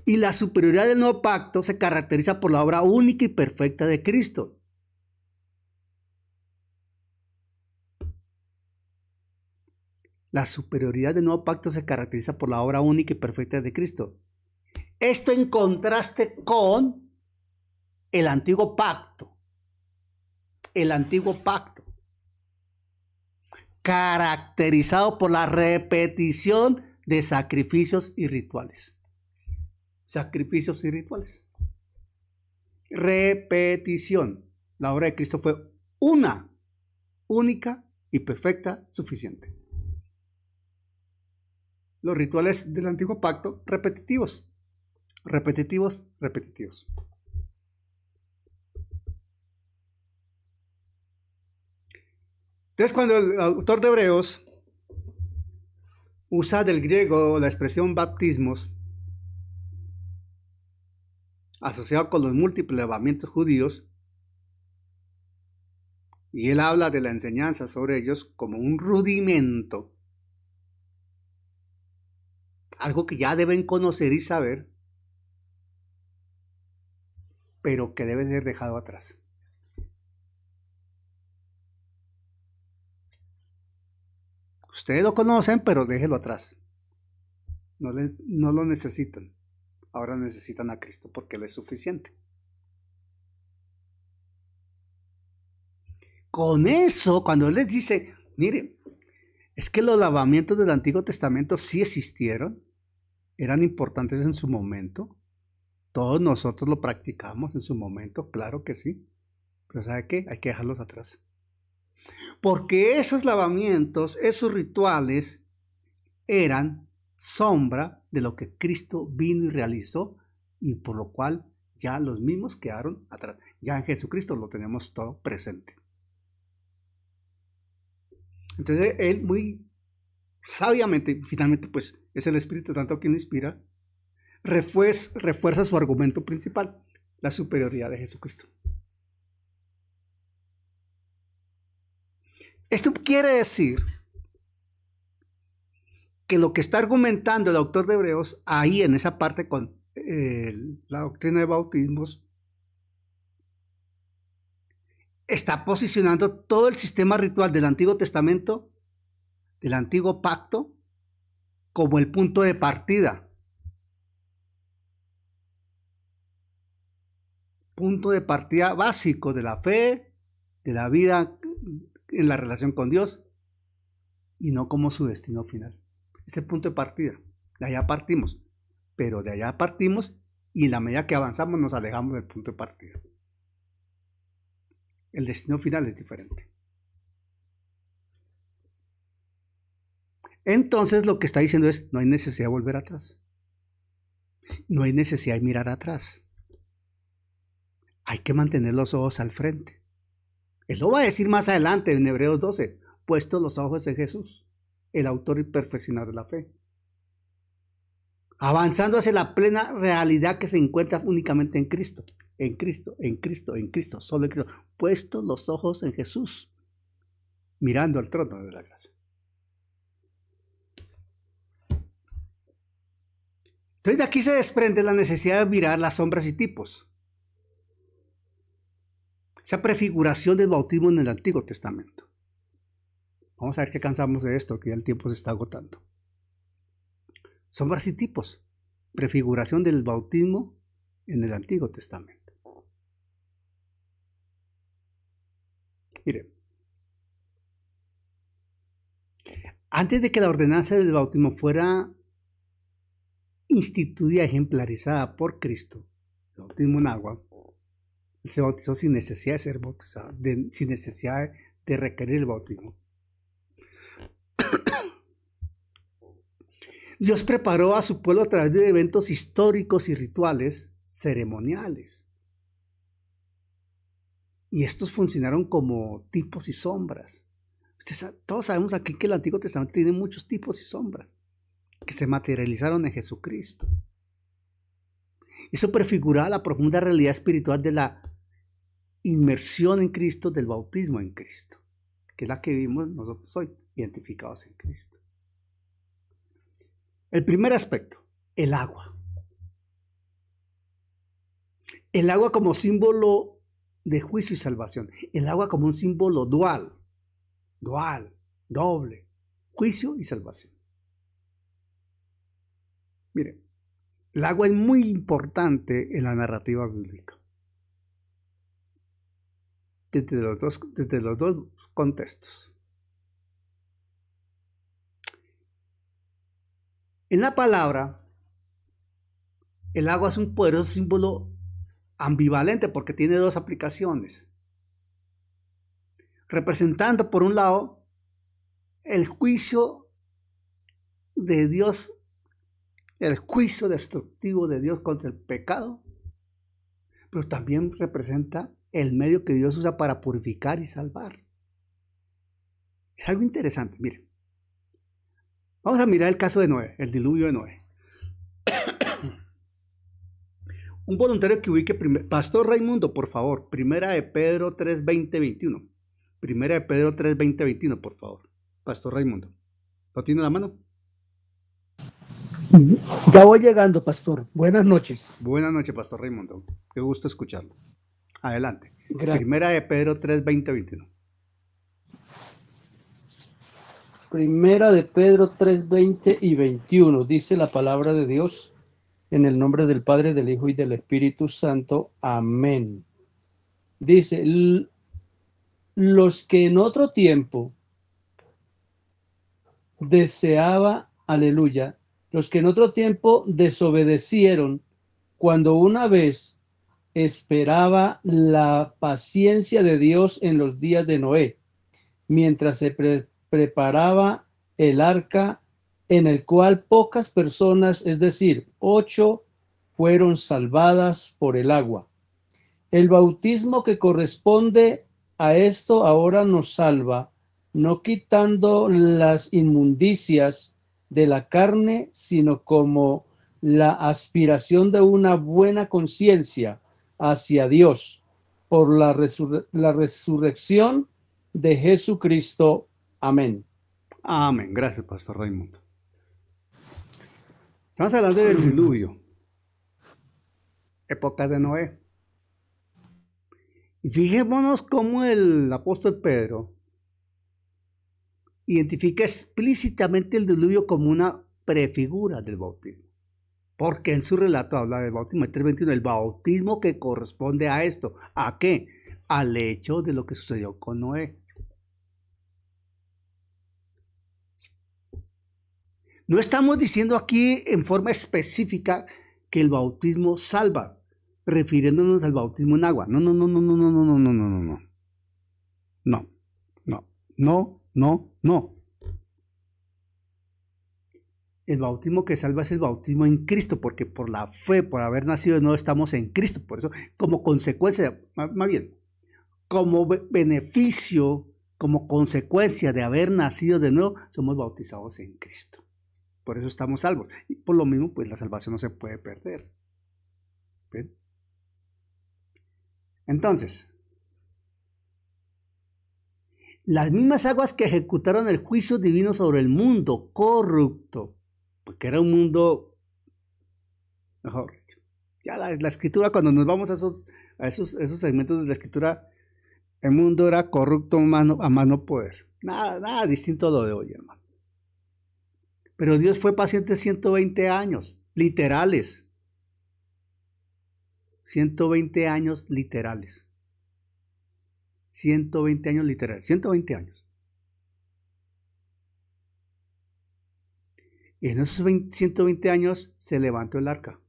Y la superioridad del nuevo pacto se caracteriza por la obra única y perfecta de Cristo. La superioridad del nuevo pacto se caracteriza por la obra única y perfecta de Cristo. Esto en contraste con el antiguo pacto. El antiguo pacto. Caracterizado por la repetición de sacrificios y rituales. Sacrificios y rituales. Repetición. La obra de Cristo fue una, única y perfecta, suficiente. Los rituales del antiguo pacto, repetitivos. Repetitivos, repetitivos. Entonces, cuando el autor de Hebreos usa del griego la expresión baptismos, asociado con los múltiples lavamientos judíos, y él habla de la enseñanza sobre ellos como un rudimento, algo que ya deben conocer y saber, pero que debe ser dejado atrás. Ustedes lo conocen, pero déjelo atrás. No lo necesitan. Ahora necesitan a Cristo porque Él es suficiente. Con eso, cuando Él les dice, miren, es que los lavamientos del Antiguo Testamento sí existieron, eran importantes en su momento, todos nosotros lo practicamos en su momento, claro que sí, pero ¿sabe qué? Hay que dejarlos atrás. Porque esos lavamientos, esos rituales, eran sombra de lo que Cristo vino y realizó, y por lo cual ya los mismos quedaron atrás. Ya en Jesucristo lo tenemos todo presente. Entonces Él muy sabiamente, finalmente pues es el Espíritu Santo quien lo inspira, refuerza su argumento principal, la superioridad de Jesucristo. Esto quiere decir que lo que está argumentando el autor de Hebreos, ahí en esa parte con la doctrina de bautismos, está posicionando todo el sistema ritual del Antiguo Testamento, del Antiguo Pacto, como el punto de partida. Punto de partida básico de la fe, de la vida en la relación con Dios, y no como su destino final. Es el punto de partida. De allá partimos. Pero de allá partimos y en la medida que avanzamos nos alejamos del punto de partida. El destino final es diferente. Entonces lo que está diciendo es, no hay necesidad de volver atrás. No hay necesidad de mirar atrás. Hay que mantener los ojos al frente. Él lo va a decir más adelante en Hebreos 12. Puestos los ojos en Jesús, el autor y perfeccionador de la fe. Avanzando hacia la plena realidad que se encuentra únicamente en Cristo. En Cristo, en Cristo, en Cristo, solo en Cristo. Puestos los ojos en Jesús, mirando al trono de la gracia. Entonces de aquí se desprende la necesidad de mirar las sombras y tipos. Esa prefiguración del bautismo en el Antiguo Testamento. Vamos a ver qué cansamos de esto, que ya el tiempo se está agotando. Sombras y tipos. Prefiguración del bautismo en el Antiguo Testamento. Mire, antes de que la ordenanza del bautismo fuera instituida, ejemplarizada por Cristo, el bautismo en agua, Él se bautizó sin necesidad de ser bautizado, sin necesidad de requerir el bautismo. Dios preparó a su pueblo a través de eventos históricos y rituales ceremoniales. Y estos funcionaron como tipos y sombras. Todos sabemos aquí que el Antiguo Testamento tiene muchos tipos y sombras que se materializaron en Jesucristo. Eso prefiguraba la profunda realidad espiritual de la inmersión en Cristo, del bautismo en Cristo, que es la que vivimos nosotros hoy, identificados en Cristo. El primer aspecto, el agua. El agua como símbolo de juicio y salvación. El agua como un símbolo doble, juicio y salvación. Miren, el agua es muy importante en la narrativa bíblica. Desde los dos contextos. En la palabra, el agua es un poderoso símbolo ambivalente porque tiene dos aplicaciones. Representando, por un lado, el juicio de Dios, el juicio destructivo de Dios contra el pecado, pero también representa el medio que Dios usa para purificar y salvar. Es algo interesante, miren. Vamos a mirar el caso de Noé, el diluvio de Noé. Un voluntario que ubique, Pastor Raimundo, por favor, Primera de Pedro 3, 20, 21. Primera de Pedro 3, 20, 21, por favor. Pastor Raimundo, ¿lo tiene en la mano? Ya voy llegando, pastor. Buenas noches. Buenas noches, Pastor Raimundo. Qué gusto escucharlo. Adelante. Gracias. Primera de Pedro 3, 20, 21. Primera de Pedro 3, 20 y 21. Dice la palabra de Dios en el nombre del Padre, del Hijo y del Espíritu Santo. Amén. Dice, los que en otro tiempo los que en otro tiempo desobedecieron cuando una vez esperaba la paciencia de Dios en los días de Noé, mientras se preparaba el arca, en el cual pocas personas, es decir, 8, fueron salvadas por el agua. El bautismo que corresponde a esto ahora nos salva, no quitando las inmundicias de la carne, sino como la aspiración de una buena conciencia hacia Dios por la resurrección de Jesucristo. Amén. Amén. Gracias, Pastor Raimundo. Estamos hablando del diluvio, época de Noé. Y fijémonos cómo el apóstol Pedro identifica explícitamente el diluvio como una prefigura del bautismo. Porque en su relato habla del bautismo, el 3:21, el bautismo que corresponde a esto. ¿A qué? Al hecho de lo que sucedió con Noé. No estamos diciendo aquí en forma específica que el bautismo salva, refiriéndonos al bautismo en agua. No. No. El bautismo que salva es el bautismo en Cristo, porque por la fe, por haber nacido de nuevo, estamos en Cristo. Por eso, como consecuencia, más bien, como beneficio, como consecuencia de haber nacido de nuevo, somos bautizados en Cristo. Por eso estamos salvos. Y por lo mismo, pues la salvación no se puede perder. ¿Ven? Entonces, las mismas aguas que ejecutaron el juicio divino sobre el mundo corrupto, porque era un mundo, mejor dicho, ya la escritura, cuando nos vamos a esos segmentos de la escritura, el mundo era corrupto a más no poder. Nada distinto a lo de hoy, hermano. Pero Dios fue paciente 120 años, literales. 120 años literales. 120 años literales. 120 años. Y en esos 120 años se levantó el arca.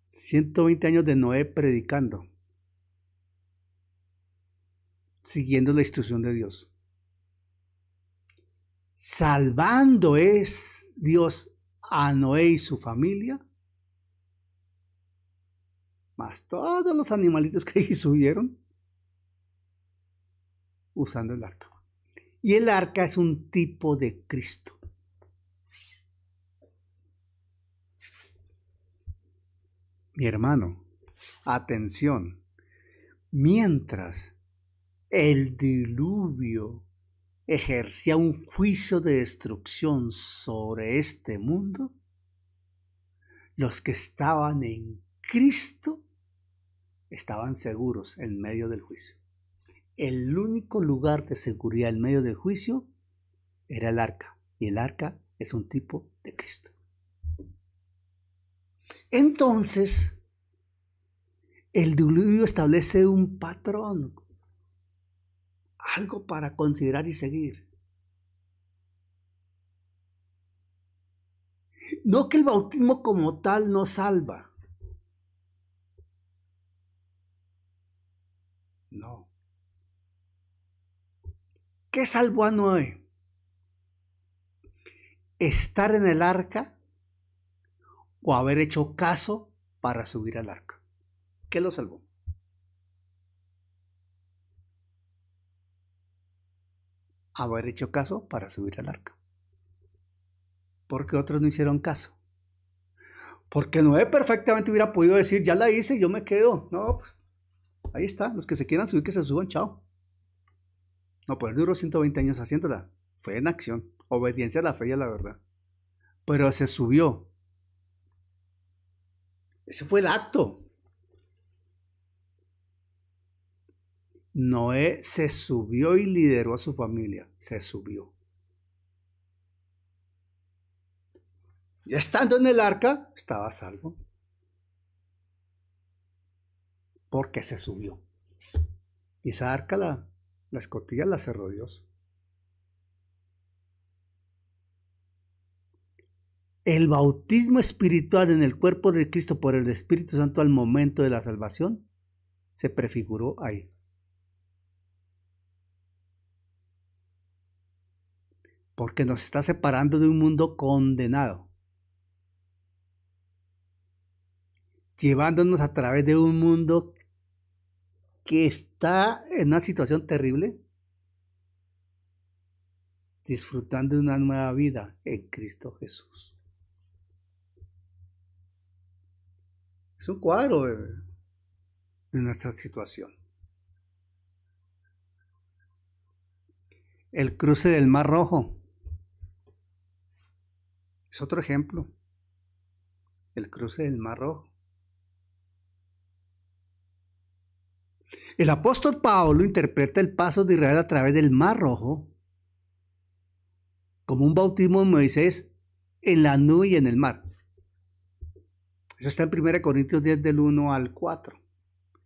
120 años de Noé predicando, siguiendo la instrucción de Dios. Salvando es Dios a Noé y su familia. más todos los animalitos que allí subieron usando el arca. Y el arca es un tipo de Cristo. Mi hermano, atención, mientras el diluvio ejercía un juicio de destrucción sobre este mundo, los que estaban en Cristo estaban seguros en medio del juicio. El único lugar de seguridad en medio del juicio era el arca, y el arca es un tipo de Cristo. Entonces, el diluvio establece un patrón, algo para considerar y seguir. No que el bautismo como tal no salva. No. ¿Qué salvó a Noé? ¿Estar en el arca o haber hecho caso para subir al arca? ¿Qué lo salvó? Haber hecho caso para subir al arca. ¿Por qué otros no hicieron caso? Porque Noé perfectamente hubiera podido decir, ya la hice, yo me quedo. No, pues ahí está, los que se quieran subir, que se suban, chao. No, pues duró 120 años haciéndola. Fue en acción, obediencia a la fe y a la verdad. Pero se subió. Ese fue el acto. Noé se subió y lideró a su familia. Se subió. Ya estando en el arca, estaba a salvo. Porque se subió. Y esa arca, la escotilla la cerró Dios. El bautismo espiritual en el cuerpo de Cristo por el Espíritu Santo al momento de la salvación se prefiguró ahí. Porque nos está separando de un mundo condenado, llevándonos a través de un mundo que está en una situación terrible, disfrutando de una nueva vida en Cristo Jesús. Es un cuadro de nuestra situación. El cruce del Mar Rojo es otro ejemplo. El cruce del Mar Rojo. El apóstol Pablo interpreta el paso de Israel a través del Mar Rojo como un bautismo de Moisés en la nube y en el mar. Eso está en 1 Corintios 10 del 1 al 4.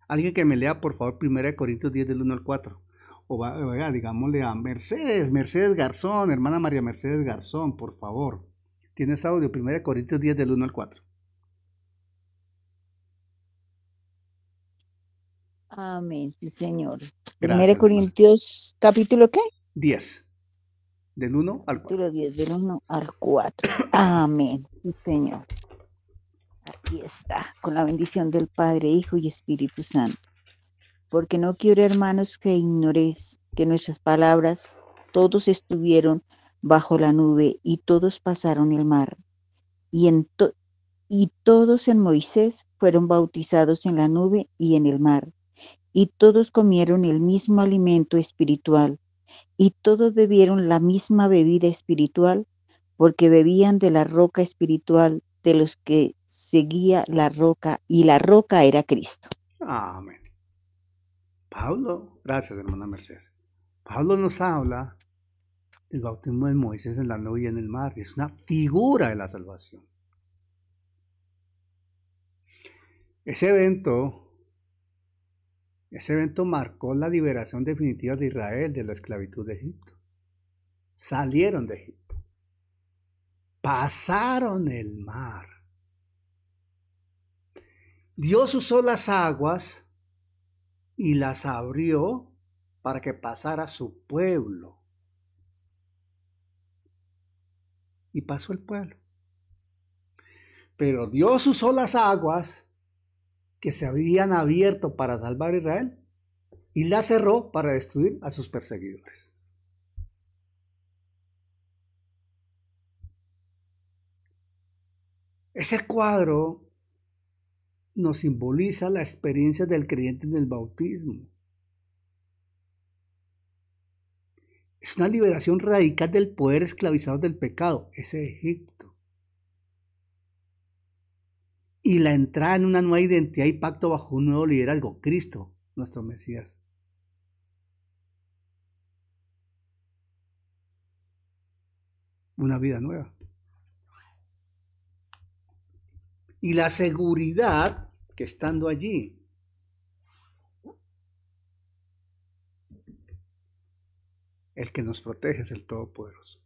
Alguien que me lea por favor 1 Corintios 10 del 1 al 4. O digámosle a Mercedes Garzón, hermana María Mercedes Garzón, por favor. ¿Tienes audio? 1 Corintios 10 del 1 al 4. Amén, sí, Señor. Gracias, 1 Corintios, capítulo ¿qué? 10. Del 1 al 4. Capítulo 10, del 1 al 4. Amén, sí, Señor. Aquí está, con la bendición del Padre, Hijo y Espíritu Santo. Porque no quiero, hermanos, que ignoréis que nuestras palabras, todos estuvieron bajo la nube y todos pasaron el mar. Y todos en Moisés fueron bautizados en la nube y en el mar. Y todos comieron el mismo alimento espiritual. Y todos bebieron la misma bebida espiritual, porque bebían de la roca espiritual de los que seguía la roca, y la roca era Cristo. Amén. Pablo, gracias hermana Mercedes. Pablo nos habla del bautismo de Moisés en la nube y en el mar. Es una figura de la salvación. Ese evento marcó la liberación definitiva de Israel de la esclavitud de Egipto. Salieron de Egipto. Pasaron el mar. Dios usó las aguas y las abrió para que pasara su pueblo. Y pasó el pueblo. Pero Dios usó las aguas que se habían abierto para salvar a Israel y la cerró para destruir a sus perseguidores. Ese cuadro nos simboliza la experiencia del creyente en el bautismo. Es una liberación radical del poder esclavizador del pecado, ese Egipto. Y la entrada en una nueva identidad y pacto bajo un nuevo liderazgo, Cristo, nuestro Mesías. Una vida nueva. Y la seguridad que estando allí, el que nos protege es el Todopoderoso.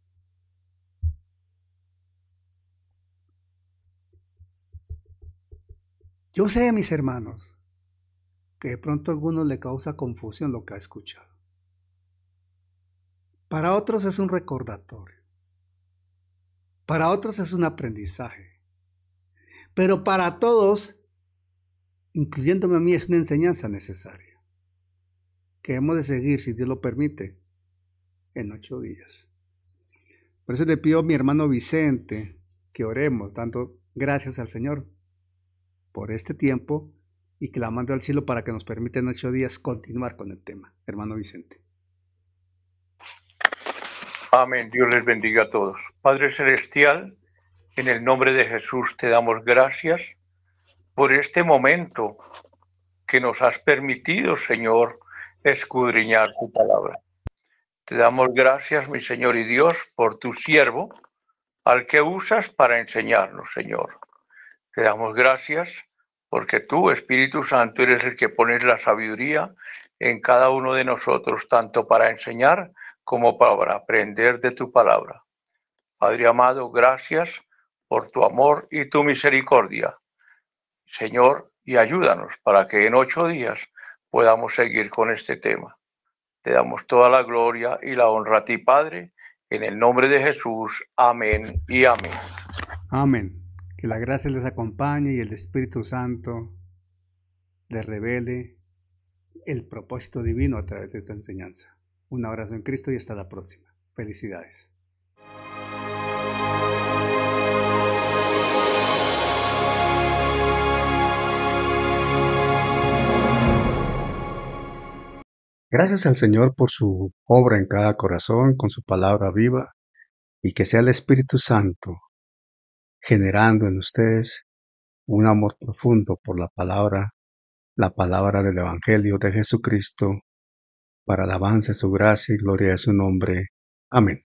Yo sé, mis hermanos, que de pronto a algunos le causa confusión lo que ha escuchado. Para otros es un recordatorio. Para otros es un aprendizaje. Pero para todos, incluyéndome a mí, es una enseñanza necesaria que hemos de seguir, si Dios lo permite, en 8 días. Por eso le pido a mi hermano Vicente que oremos, dando gracias al Señor por este tiempo y clamando al cielo para que nos permita en 8 días continuar con el tema. Hermano Vicente. Amén. Dios les bendiga a todos. Padre Celestial, en el nombre de Jesús te damos gracias por este momento que nos has permitido, Señor, escudriñar tu palabra. Te damos gracias, mi Señor y Dios, por tu siervo, al que usas para enseñarnos, Señor. Te damos gracias porque tú, Espíritu Santo, eres el que pones la sabiduría en cada uno de nosotros, tanto para enseñar como para aprender de tu palabra. Padre amado, gracias por tu amor y tu misericordia, Señor, y ayúdanos para que en 8 días podamos seguir con este tema. Te damos toda la gloria y la honra a ti, Padre, en el nombre de Jesús. Amén y amén. Amén. Que la gracia les acompañe y el Espíritu Santo les revele el propósito divino a través de esta enseñanza. Un abrazo en Cristo y hasta la próxima. Felicidades. Gracias al Señor por su obra en cada corazón, con su palabra viva, y que sea el Espíritu Santo generando en ustedes un amor profundo por la palabra del Evangelio de Jesucristo, para alabanza de su gracia y gloria de su nombre. Amén.